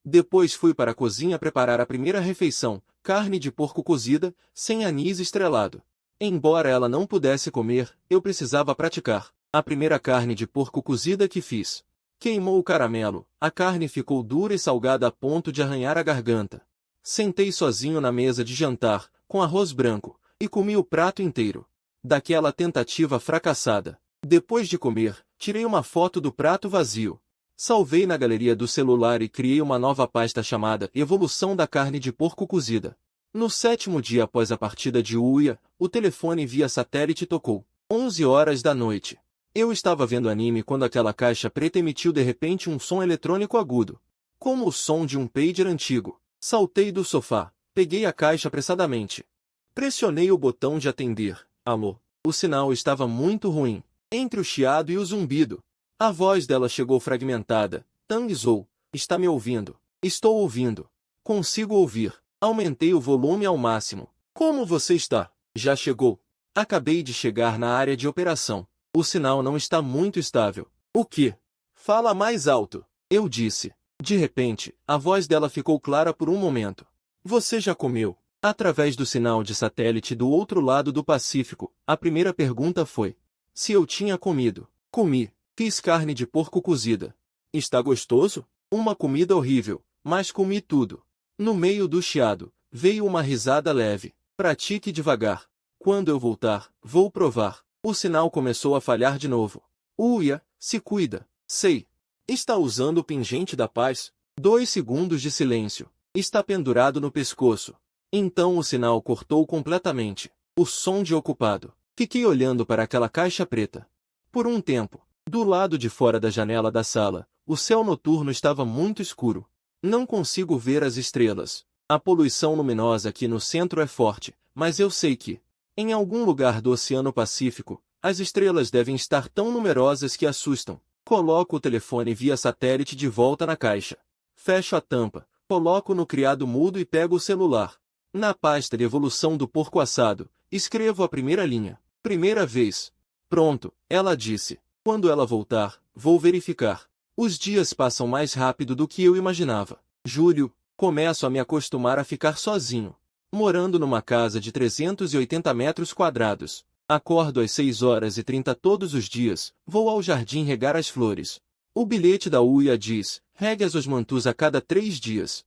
Depois fui para a cozinha preparar a primeira refeição, carne de porco cozida, sem anis estrelado. Embora ela não pudesse comer, eu precisava praticar. A primeira carne de porco cozida que fiz. Queimou o caramelo, a carne ficou dura e salgada a ponto de arranhar a garganta. Sentei sozinho na mesa de jantar, com arroz branco, e comi o prato inteiro. Daquela tentativa fracassada. Depois de comer, tirei uma foto do prato vazio. Salvei na galeria do celular e criei uma nova pasta chamada Evolução da Carne de Porco Cozida. No 7º dia após a partida de Uia, o telefone via satélite tocou. 11 horas da noite. Eu estava vendo anime quando aquela caixa preta emitiu de repente um som eletrônico agudo. Como o som de um pager antigo. Saltei do sofá, peguei a caixa apressadamente. Pressionei o botão de atender. Alô. O sinal estava muito ruim. Entre o chiado e o zumbido. A voz dela chegou fragmentada. Tanguizou. Está me ouvindo? Estou ouvindo. Consigo ouvir. Aumentei o volume ao máximo. Como você está? Já chegou. Acabei de chegar na área de operação. O sinal não está muito estável. O quê? Fala mais alto. Eu disse. De repente, a voz dela ficou clara por um momento. Você já comeu? Através do sinal de satélite do outro lado do Pacífico, a primeira pergunta foi: se eu tinha comido. Comi. Fiz carne de porco cozida. Está gostoso? Uma comida horrível, mas comi tudo. No meio do chiado, veio uma risada leve. Pratique devagar. Quando eu voltar, vou provar. O sinal começou a falhar de novo. Uia, se cuida. Sei. Está usando o pingente da paz? 2 segundos de silêncio. Está pendurado no pescoço. Então o sinal cortou completamente. O som de ocupado. Fiquei olhando para aquela caixa preta. Por um tempo, do lado de fora da janela da sala, o céu noturno estava muito escuro. Não consigo ver as estrelas. A poluição luminosa aqui no centro é forte, mas eu sei que, em algum lugar do Oceano Pacífico, as estrelas devem estar tão numerosas que assustam. Coloco o telefone via satélite de volta na caixa. Fecho a tampa, coloco no criado mudo e pego o celular. Na pasta de evolução do porco assado, escrevo a primeira linha. Primeira vez. Pronto, ela disse. Quando ela voltar, vou verificar. Os dias passam mais rápido do que eu imaginava. Julho, começo a me acostumar a ficar sozinho. Morando numa casa de 380 metros quadrados. Acordo às 6h30 todos os dias, vou ao jardim regar as flores. O bilhete da UIA diz, regue as osmanthus a cada 3 dias.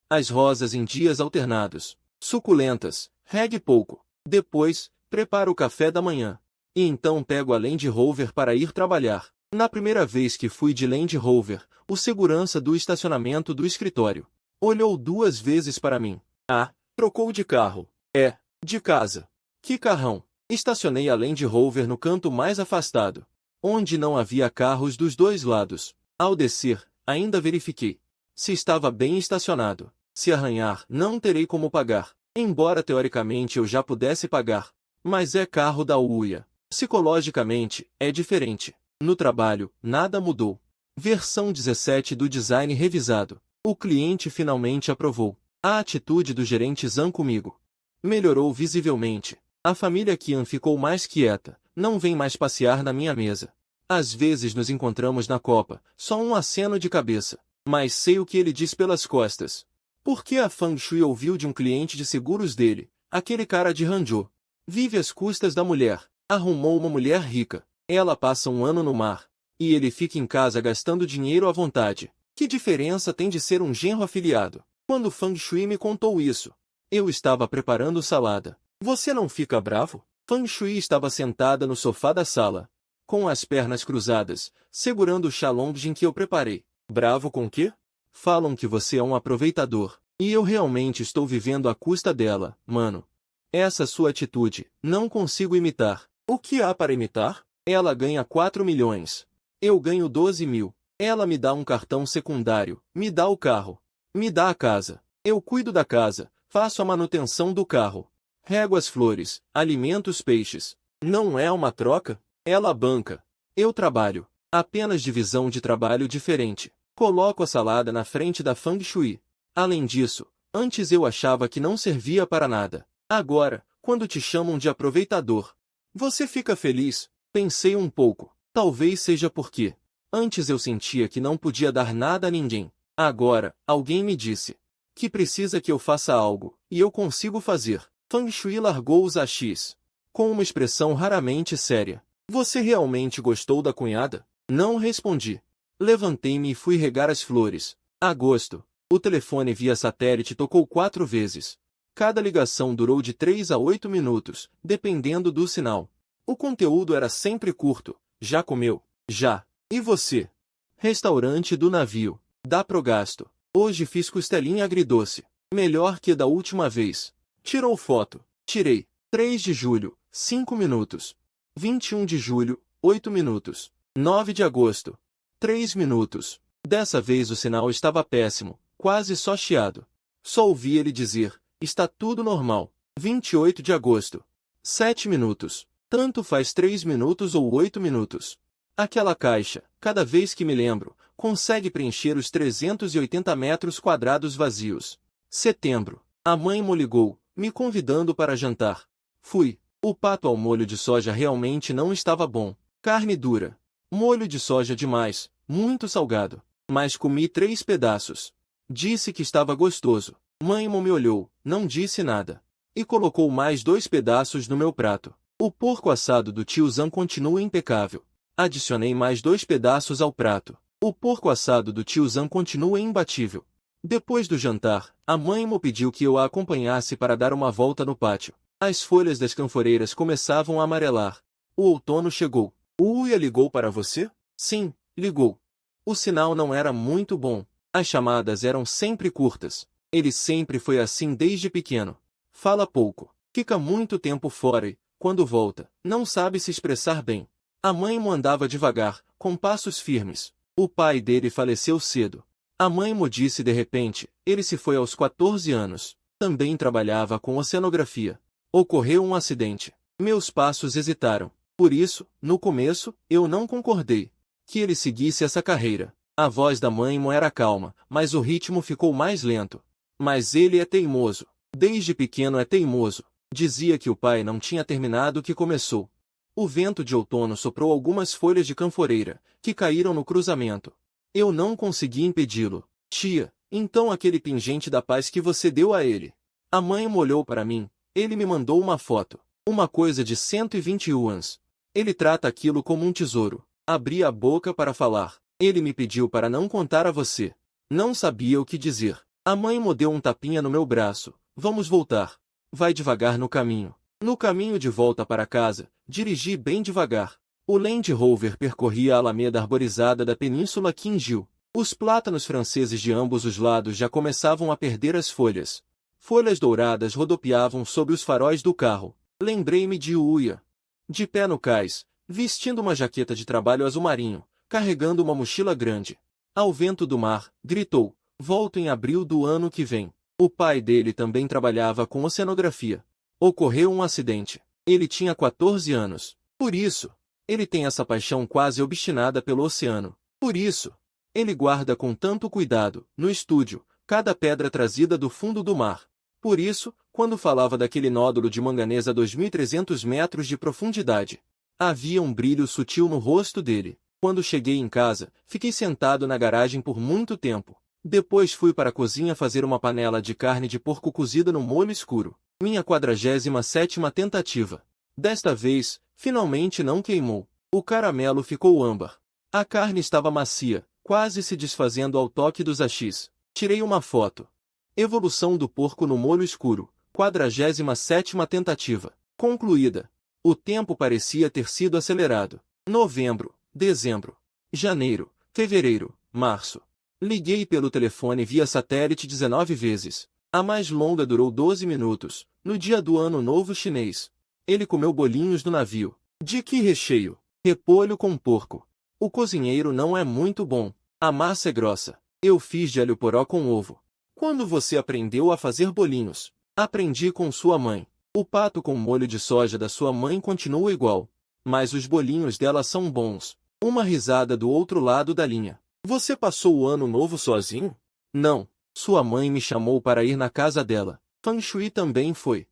As rosas em dias alternados. Suculentas, regue pouco. Depois, preparo o café da manhã. E então pego a Land Rover para ir trabalhar. Na primeira vez que fui de Land Rover, o segurança do estacionamento do escritório olhou 2 vezes para mim. Ah, trocou de carro. É, de casa. Que carrão. Estacionei a Land Rover no canto mais afastado, onde não havia carros dos 2 lados. Ao descer, ainda verifiquei se estava bem estacionado. Se arranhar, não terei como pagar, embora teoricamente eu já pudesse pagar. Mas é carro da UIA. Psicologicamente, é diferente. No trabalho, nada mudou. Versão 17 do design revisado. O cliente finalmente aprovou. A atitude do gerente Zan comigo melhorou visivelmente. A família Kian ficou mais quieta, não vem mais passear na minha mesa. Às vezes nos encontramos na copa, só um aceno de cabeça. Mas sei o que ele diz pelas costas. Porque a Fang Shui ouviu de um cliente de seguros dele, aquele cara de Hangzhou. Vive às custas da mulher, arrumou uma mulher rica, ela passa um ano no mar, e ele fica em casa gastando dinheiro à vontade. Que diferença tem de ser um genro afiliado? Quando Fang Shui me contou isso, eu estava preparando salada. Você não fica bravo? Fang Shui estava sentada no sofá da sala, com as pernas cruzadas, segurando o chá Longjing que eu preparei. Bravo com quê? Falam que você é um aproveitador, e eu realmente estou vivendo à custa dela, mano. Essa sua atitude, não consigo imitar. O que há para imitar? Ela ganha 4 milhões. Eu ganho 12 mil. Ela me dá um cartão secundário, me dá o carro, me dá a casa. Eu cuido da casa, faço a manutenção do carro, rego as flores, alimento os peixes. Não é uma troca? Ela banca. Eu trabalho. Apenas divisão de trabalho diferente. Coloco a salada na frente da Fang Shui. Além disso, antes eu achava que não servia para nada. Agora, quando te chamam de aproveitador, você fica feliz? Pensei um pouco. Talvez seja porque antes eu sentia que não podia dar nada a ninguém. Agora, alguém me disse que precisa que eu faça algo, e eu consigo fazer. Fang Shui largou os AX, com uma expressão raramente séria. Você realmente gostou da cunhada? Não respondi. Levantei-me e fui regar as flores. Agosto. O telefone via satélite tocou 4 vezes. Cada ligação durou de 3 a 8 minutos, dependendo do sinal. O conteúdo era sempre curto. Já comeu? Já. E você? Restaurante do navio. Dá pro gasto. Hoje fiz costelinha agridoce. Melhor que da última vez. Tirou foto. Tirei. 3 de julho, 5 minutos. 21 de julho, 8 minutos. 9 de agosto, 3 minutos. Dessa vez o sinal estava péssimo, quase só chiado. Só ouvi ele dizer, está tudo normal. 28 de agosto, 7 minutos. Tanto faz 3 minutos ou 8 minutos. Aquela caixa, cada vez que me lembro, consegue preencher os 380 metros quadrados vazios. Setembro. A mãe me ligou, me convidando para jantar. Fui. O pato ao molho de soja realmente não estava bom. Carne dura. Molho de soja demais, muito salgado. Mas comi 3 pedaços. Disse que estava gostoso. Mãe me olhou, não disse nada. E colocou mais 2 pedaços no meu prato. O porco assado do tio Zan continua impecável. Adicionei mais 2 pedaços ao prato. O porco assado do tio Zan continua imbatível. Depois do jantar, a mãe me pediu que eu a acompanhasse para dar uma volta no pátio. As folhas das canforeiras começavam a amarelar. O outono chegou. O Uia ligou para você? Sim, ligou. O sinal não era muito bom. As chamadas eram sempre curtas. Ele sempre foi assim desde pequeno. Fala pouco. Fica muito tempo fora e, quando volta, não sabe se expressar bem. A mãe mo andava devagar, com passos firmes. O pai dele faleceu cedo. A mãe mo disse de repente, ele se foi aos 14 anos. Também trabalhava com oceanografia. Ocorreu um acidente. Meus passos hesitaram. Por isso, no começo, eu não concordei que ele seguisse essa carreira. A voz da mãe mo era calma, mas o ritmo ficou mais lento. Mas ele é teimoso. Desde pequeno é teimoso. Dizia que o pai não tinha terminado o que começou. O vento de outono soprou algumas folhas de canforeira, que caíram no cruzamento. Eu não consegui impedi-lo. Tia, então aquele pingente da paz que você deu a ele. A mãe me olhou para mim. Ele me mandou uma foto. Uma coisa de 120 yuans. Ele trata aquilo como um tesouro. Abri a boca para falar. Ele me pediu para não contar a você. Não sabia o que dizer. A mãe me deu um tapinha no meu braço. Vamos voltar. Vai devagar no caminho. No caminho de volta para casa, dirigi bem devagar. O Land Rover percorria a alameda arborizada da Península Qinghai. Os plátanos franceses de ambos os lados já começavam a perder as folhas. Folhas douradas rodopiavam sobre os faróis do carro. Lembrei-me de Uia. De pé no cais, vestindo uma jaqueta de trabalho azul marinho, carregando uma mochila grande. Ao vento do mar, gritou, volto em abril do ano que vem. O pai dele também trabalhava com oceanografia. Ocorreu um acidente. Ele tinha 14 anos. Por isso, ele tem essa paixão quase obstinada pelo oceano. Por isso, ele guarda com tanto cuidado, no estúdio, cada pedra trazida do fundo do mar. Por isso, quando falava daquele nódulo de manganês a 2.300 metros de profundidade, havia um brilho sutil no rosto dele. Quando cheguei em casa, fiquei sentado na garagem por muito tempo. Depois fui para a cozinha fazer uma panela de carne de porco cozida no molho escuro. Minha 47ª tentativa. Desta vez, finalmente não queimou. O caramelo ficou âmbar. A carne estava macia, quase se desfazendo ao toque dos hachis. Tirei uma foto. Evolução do porco no molho escuro. 47ª tentativa. Concluída. O tempo parecia ter sido acelerado. Novembro, dezembro, janeiro, fevereiro, março. Liguei pelo telefone via satélite 19 vezes. A mais longa durou 12 minutos, no dia do Ano Novo Chinês. Ele comeu bolinhos no navio. De que recheio? Repolho com porco. O cozinheiro não é muito bom. A massa é grossa. Eu fiz de alho poró com ovo. Quando você aprendeu a fazer bolinhos? Aprendi com sua mãe. O pato com molho de soja da sua mãe continua igual. Mas os bolinhos dela são bons. Uma risada do outro lado da linha. Você passou o ano novo sozinho? Não. Sua mãe me chamou para ir na casa dela. Feng Shui também foi.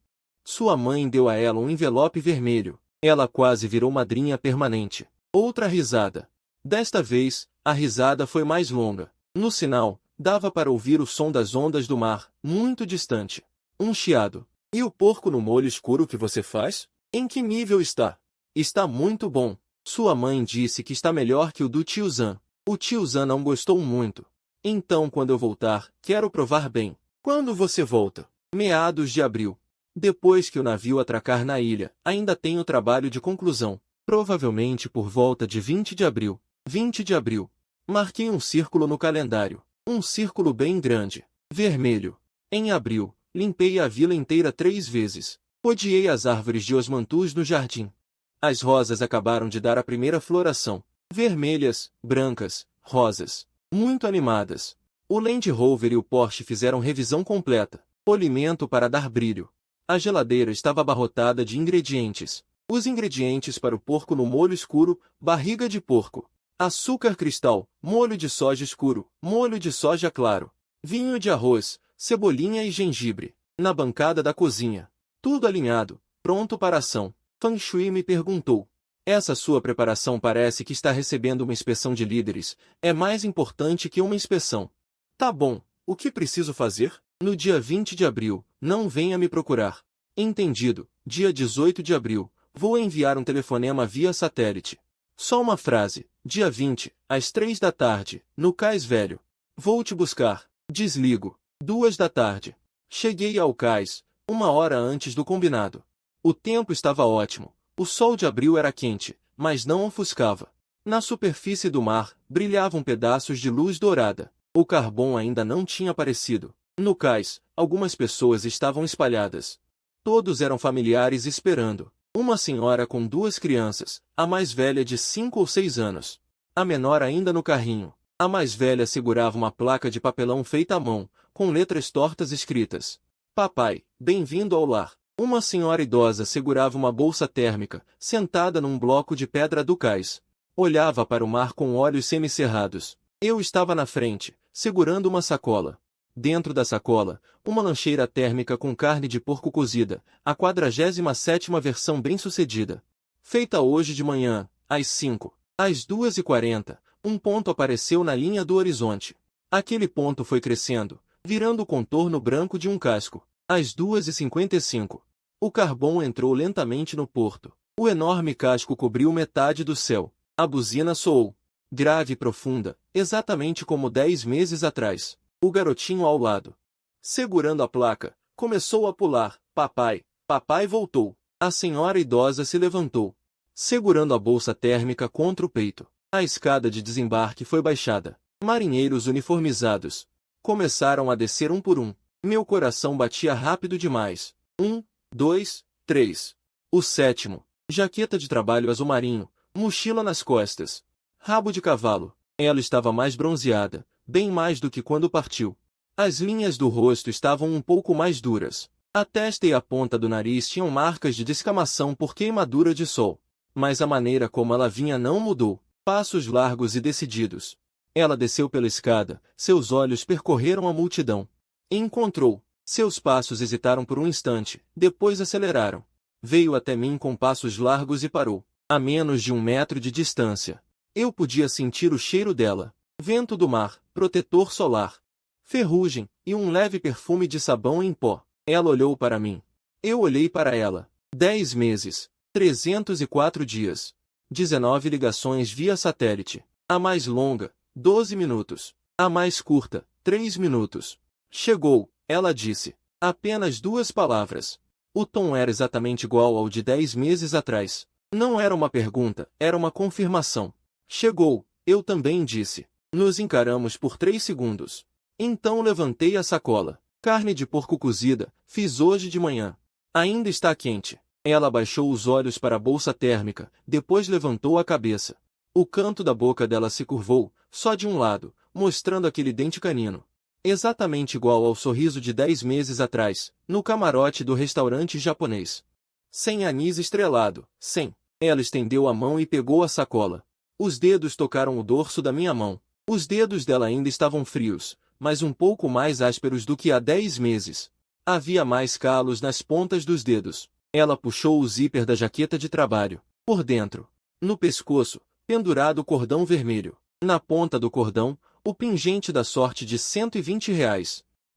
Sua mãe deu a ela um envelope vermelho. Ela quase virou madrinha permanente. Outra risada. Desta vez, a risada foi mais longa. No sinal, dava para ouvir o som das ondas do mar, muito distante. Um chiado. E o porco no molho escuro que você faz? Em que nível está? Está muito bom. Sua mãe disse que está melhor que o do tio Zan. O tio Zan não gostou muito. Então quando eu voltar, quero provar bem. Quando você volta? Meados de abril. Depois que o navio atracar na ilha, ainda tenho trabalho de conclusão. Provavelmente por volta de 20 de abril. 20 de abril. Marquei um círculo no calendário. Um círculo bem grande. Vermelho. Em abril, limpei a vila inteira 3 vezes. Odiei as árvores de osmanthus no jardim. As rosas acabaram de dar a primeira floração. Vermelhas, brancas, rosas. Muito animadas. O Land Rover e o Porsche fizeram revisão completa. Polimento para dar brilho. A geladeira estava abarrotada de ingredientes. Os ingredientes para o porco no molho escuro, barriga de porco, açúcar cristal, molho de soja escuro, molho de soja claro, vinho de arroz, cebolinha e gengibre. Na bancada da cozinha. Tudo alinhado, pronto para ação. Feng Shui me perguntou. Essa sua preparação parece que está recebendo uma inspeção de líderes. É mais importante que uma inspeção. Tá bom, o que preciso fazer? No dia 20 de abril, não venha me procurar. Entendido. Dia 18 de abril, vou enviar um telefonema via satélite. Só uma frase. Dia 20, às 3 da tarde, no Cais Velho. Vou te buscar. Desligo. 2 da tarde. Cheguei ao cais, 1 hora antes do combinado. O tempo estava ótimo. O sol de abril era quente, mas não ofuscava. Na superfície do mar, brilhavam pedaços de luz dourada. O carvão ainda não tinha aparecido. No cais, algumas pessoas estavam espalhadas. Todos eram familiares esperando. Uma senhora com 2 crianças, a mais velha de 5 ou 6 anos. A menor ainda no carrinho. A mais velha segurava uma placa de papelão feita à mão, com letras tortas escritas. Papai, bem-vindo ao lar. Uma senhora idosa segurava uma bolsa térmica, sentada num bloco de pedra do cais. Olhava para o mar com olhos semicerrados. Eu estava na frente, segurando uma sacola. Dentro da sacola, uma lancheira térmica com carne de porco cozida, a 47ª versão bem-sucedida. Feita hoje de manhã, às 5. Às 2h40, um ponto apareceu na linha do horizonte. Aquele ponto foi crescendo, virando o contorno branco de um casco. Às 2h55, o carvão entrou lentamente no porto. O enorme casco cobriu metade do céu. A buzina soou. Grave e profunda, exatamente como 10 meses atrás. O garotinho ao lado, segurando a placa, começou a pular. Papai, papai voltou. A senhora idosa se levantou, segurando a bolsa térmica contra o peito. A escada de desembarque foi baixada. Marinheiros uniformizados começaram a descer um por um. Meu coração batia rápido demais. 1, 2, 3. O 7º. Jaqueta de trabalho azul marinho, mochila nas costas. Rabo de cavalo. Ela estava mais bronzeada, bem mais do que quando partiu. As linhas do rosto estavam um pouco mais duras. A testa e a ponta do nariz tinham marcas de descamação por queimadura de sol. Mas a maneira como ela vinha não mudou. Passos largos e decididos. Ela desceu pela escada, seus olhos percorreram a multidão. Encontrou. Seus passos hesitaram por um instante, depois aceleraram. Veio até mim com passos largos e parou, a menos de 1 metro de distância. Eu podia sentir o cheiro dela. Vento do mar, protetor solar. ferrugem e um leve perfume de sabão em pó. Ela olhou para mim. Eu olhei para ela. 10 meses, 304 dias, 19 ligações via satélite. A mais longa, 12 minutos. A mais curta, 3 minutos. Chegou, ela disse. Apenas 2 palavras. O tom era exatamente igual ao de 10 meses atrás. Não era uma pergunta, era uma confirmação. Chegou, eu também disse. Nos encaramos por 3 segundos. Então levantei a sacola. Carne de porco cozida, fiz hoje de manhã. Ainda está quente. Ela baixou os olhos para a bolsa térmica, depois levantou a cabeça. O canto da boca dela se curvou, só de um lado, mostrando aquele dente canino. Exatamente igual ao sorriso de 10 meses atrás, no camarote do restaurante japonês. Sem anis estrelado, sem. Ela estendeu a mão e pegou a sacola. Os dedos tocaram o dorso da minha mão. Os dedos dela ainda estavam frios, mas um pouco mais ásperos do que há 10 meses. Havia mais calos nas pontas dos dedos. Ela puxou o zíper da jaqueta de trabalho. Por dentro, no pescoço, pendurado o cordão vermelho. Na ponta do cordão, o pingente da sorte de R$ 120.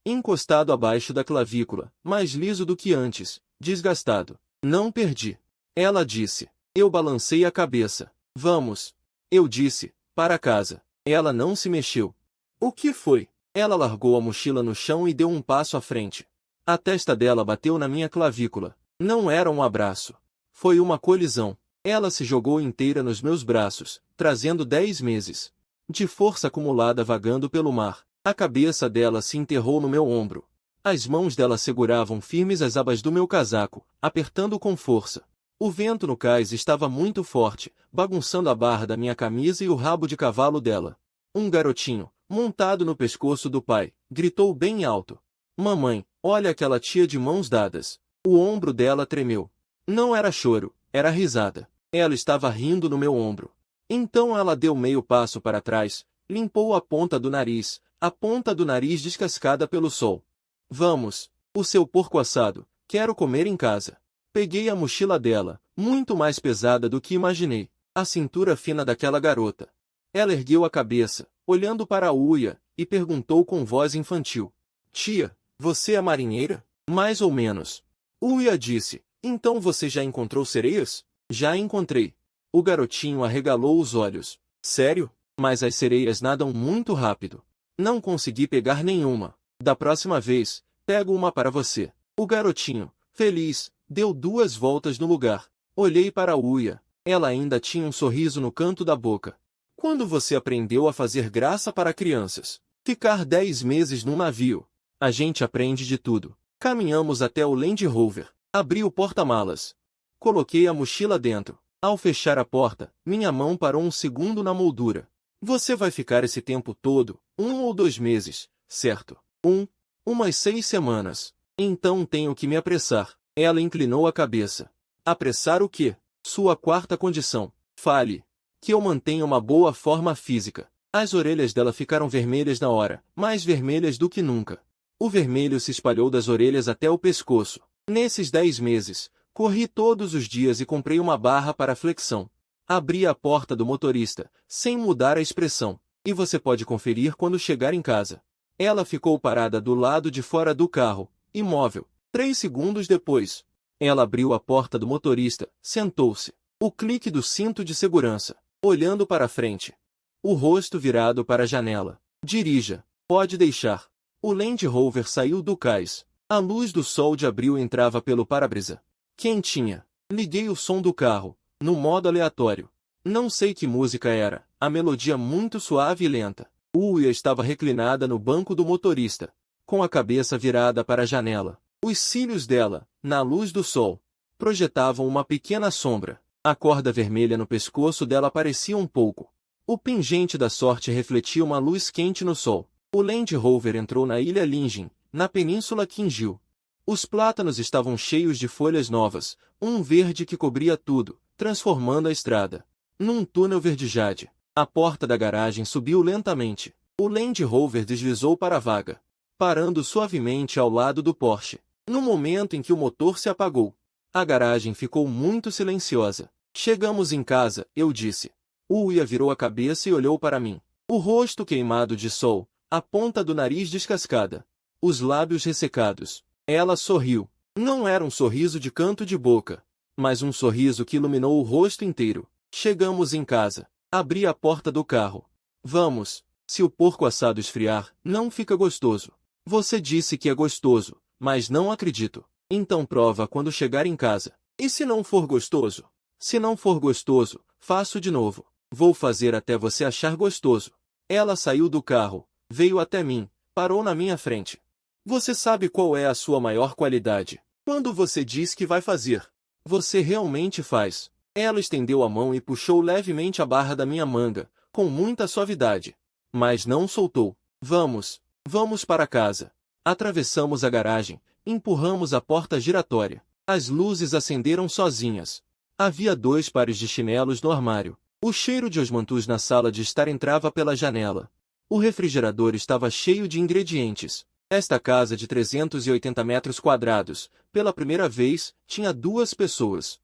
Encostado abaixo da clavícula, mais liso do que antes, desgastado. Não perdi. Ela disse. Eu balancei a cabeça. Vamos. Eu disse, para casa. Ela não se mexeu. O que foi? Ela largou a mochila no chão e deu um passo à frente. A testa dela bateu na minha clavícula. Não era um abraço. Foi uma colisão. Ela se jogou inteira nos meus braços, trazendo 10 meses de força acumulada vagando pelo mar. A cabeça dela se enterrou no meu ombro. As mãos dela seguravam firmes as abas do meu casaco, apertando com força. O vento no cais estava muito forte, bagunçando a barra da minha camisa e o rabo de cavalo dela. Um garotinho, montado no pescoço do pai, gritou bem alto. Mamãe, olha aquela tia de mãos dadas. O ombro dela tremeu. Não era choro, era risada. Ela estava rindo no meu ombro. Então ela deu meio passo para trás, limpou a ponta do nariz descascada pelo sol. Vamos, o seu porco assado, quero comer em casa. Peguei a mochila dela, muito mais pesada do que imaginei, a cintura fina daquela garota. Ela ergueu a cabeça, olhando para a Uia, e perguntou com voz infantil. Tia, você é marinheira? Mais ou menos. Uia disse, então você já encontrou sereias? Já encontrei. O garotinho arregalou os olhos. Sério? Mas as sereias nadam muito rápido. Não consegui pegar nenhuma. Da próxima vez, pego uma para você. O garotinho, feliz, deu 2 voltas no lugar. Olhei para a Uia. Ela ainda tinha um sorriso no canto da boca. Quando você aprendeu a fazer graça para crianças? Ficar 10 meses num navio. A gente aprende de tudo. Caminhamos até o Land Rover. Abri o porta-malas. Coloquei a mochila dentro. Ao fechar a porta, minha mão parou um segundo na moldura. Você vai ficar esse tempo todo, 1 ou 2 meses, certo? Umas 6 semanas. Então tenho que me apressar. Ela inclinou a cabeça. Apressar o quê? Sua quarta condição. Fale. Que eu mantenha uma boa forma física. As orelhas dela ficaram vermelhas na hora, mais vermelhas do que nunca. O vermelho se espalhou das orelhas até o pescoço. Nesses 10 meses, corri todos os dias e comprei uma barra para flexão. Abri a porta do motorista, sem mudar a expressão, e você pode conferir quando chegar em casa. Ela ficou parada do lado de fora do carro, imóvel. 3 segundos depois, ela abriu a porta do motorista, sentou-se. O clique do cinto de segurança, olhando para frente. O rosto virado para a janela. Dirija. Pode deixar. O Land Rover saiu do cais. A luz do sol de abril entrava pelo para-brisa. Quentinha. Liguei o som do carro, no modo aleatório. Não sei que música era, a melodia muito suave e lenta. Uia estava reclinada no banco do motorista, com a cabeça virada para a janela. Os cílios dela, na luz do sol, projetavam uma pequena sombra. A corda vermelha no pescoço dela parecia um pouco. O pingente da sorte refletia uma luz quente no sol. O Land Rover entrou na ilha Lingen, na península Qingjiu. Os plátanos estavam cheios de folhas novas, um verde que cobria tudo, transformando a estrada num túnel verdejade. A porta da garagem subiu lentamente. O Land Rover deslizou para a vaga, parando suavemente ao lado do Porsche. No momento em que o motor se apagou, a garagem ficou muito silenciosa. Chegamos em casa, eu disse. Uia virou a cabeça e olhou para mim. O rosto queimado de sol, a ponta do nariz descascada, os lábios ressecados. Ela sorriu. Não era um sorriso de canto de boca, mas um sorriso que iluminou o rosto inteiro. Chegamos em casa. Abri a porta do carro. Vamos. Se o porco assado esfriar, não fica gostoso. Você disse que é gostoso, mas não acredito. Então prova quando chegar em casa. E se não for gostoso? Se não for gostoso, faço de novo. Vou fazer até você achar gostoso. Ela saiu do carro, veio até mim, parou na minha frente. Você sabe qual é a sua maior qualidade? Quando você diz que vai fazer, você realmente faz. Ela estendeu a mão e puxou levemente a barra da minha manga, com muita suavidade. Mas não soltou. Vamos para casa. Atravessamos a garagem, empurramos a porta giratória. As luzes acenderam sozinhas. Havia 2 pares de chinelos no armário. O cheiro de osmanthus na sala de estar entrava pela janela. O refrigerador estava cheio de ingredientes. Esta casa de 380 metros quadrados, pela primeira vez, tinha 2 pessoas.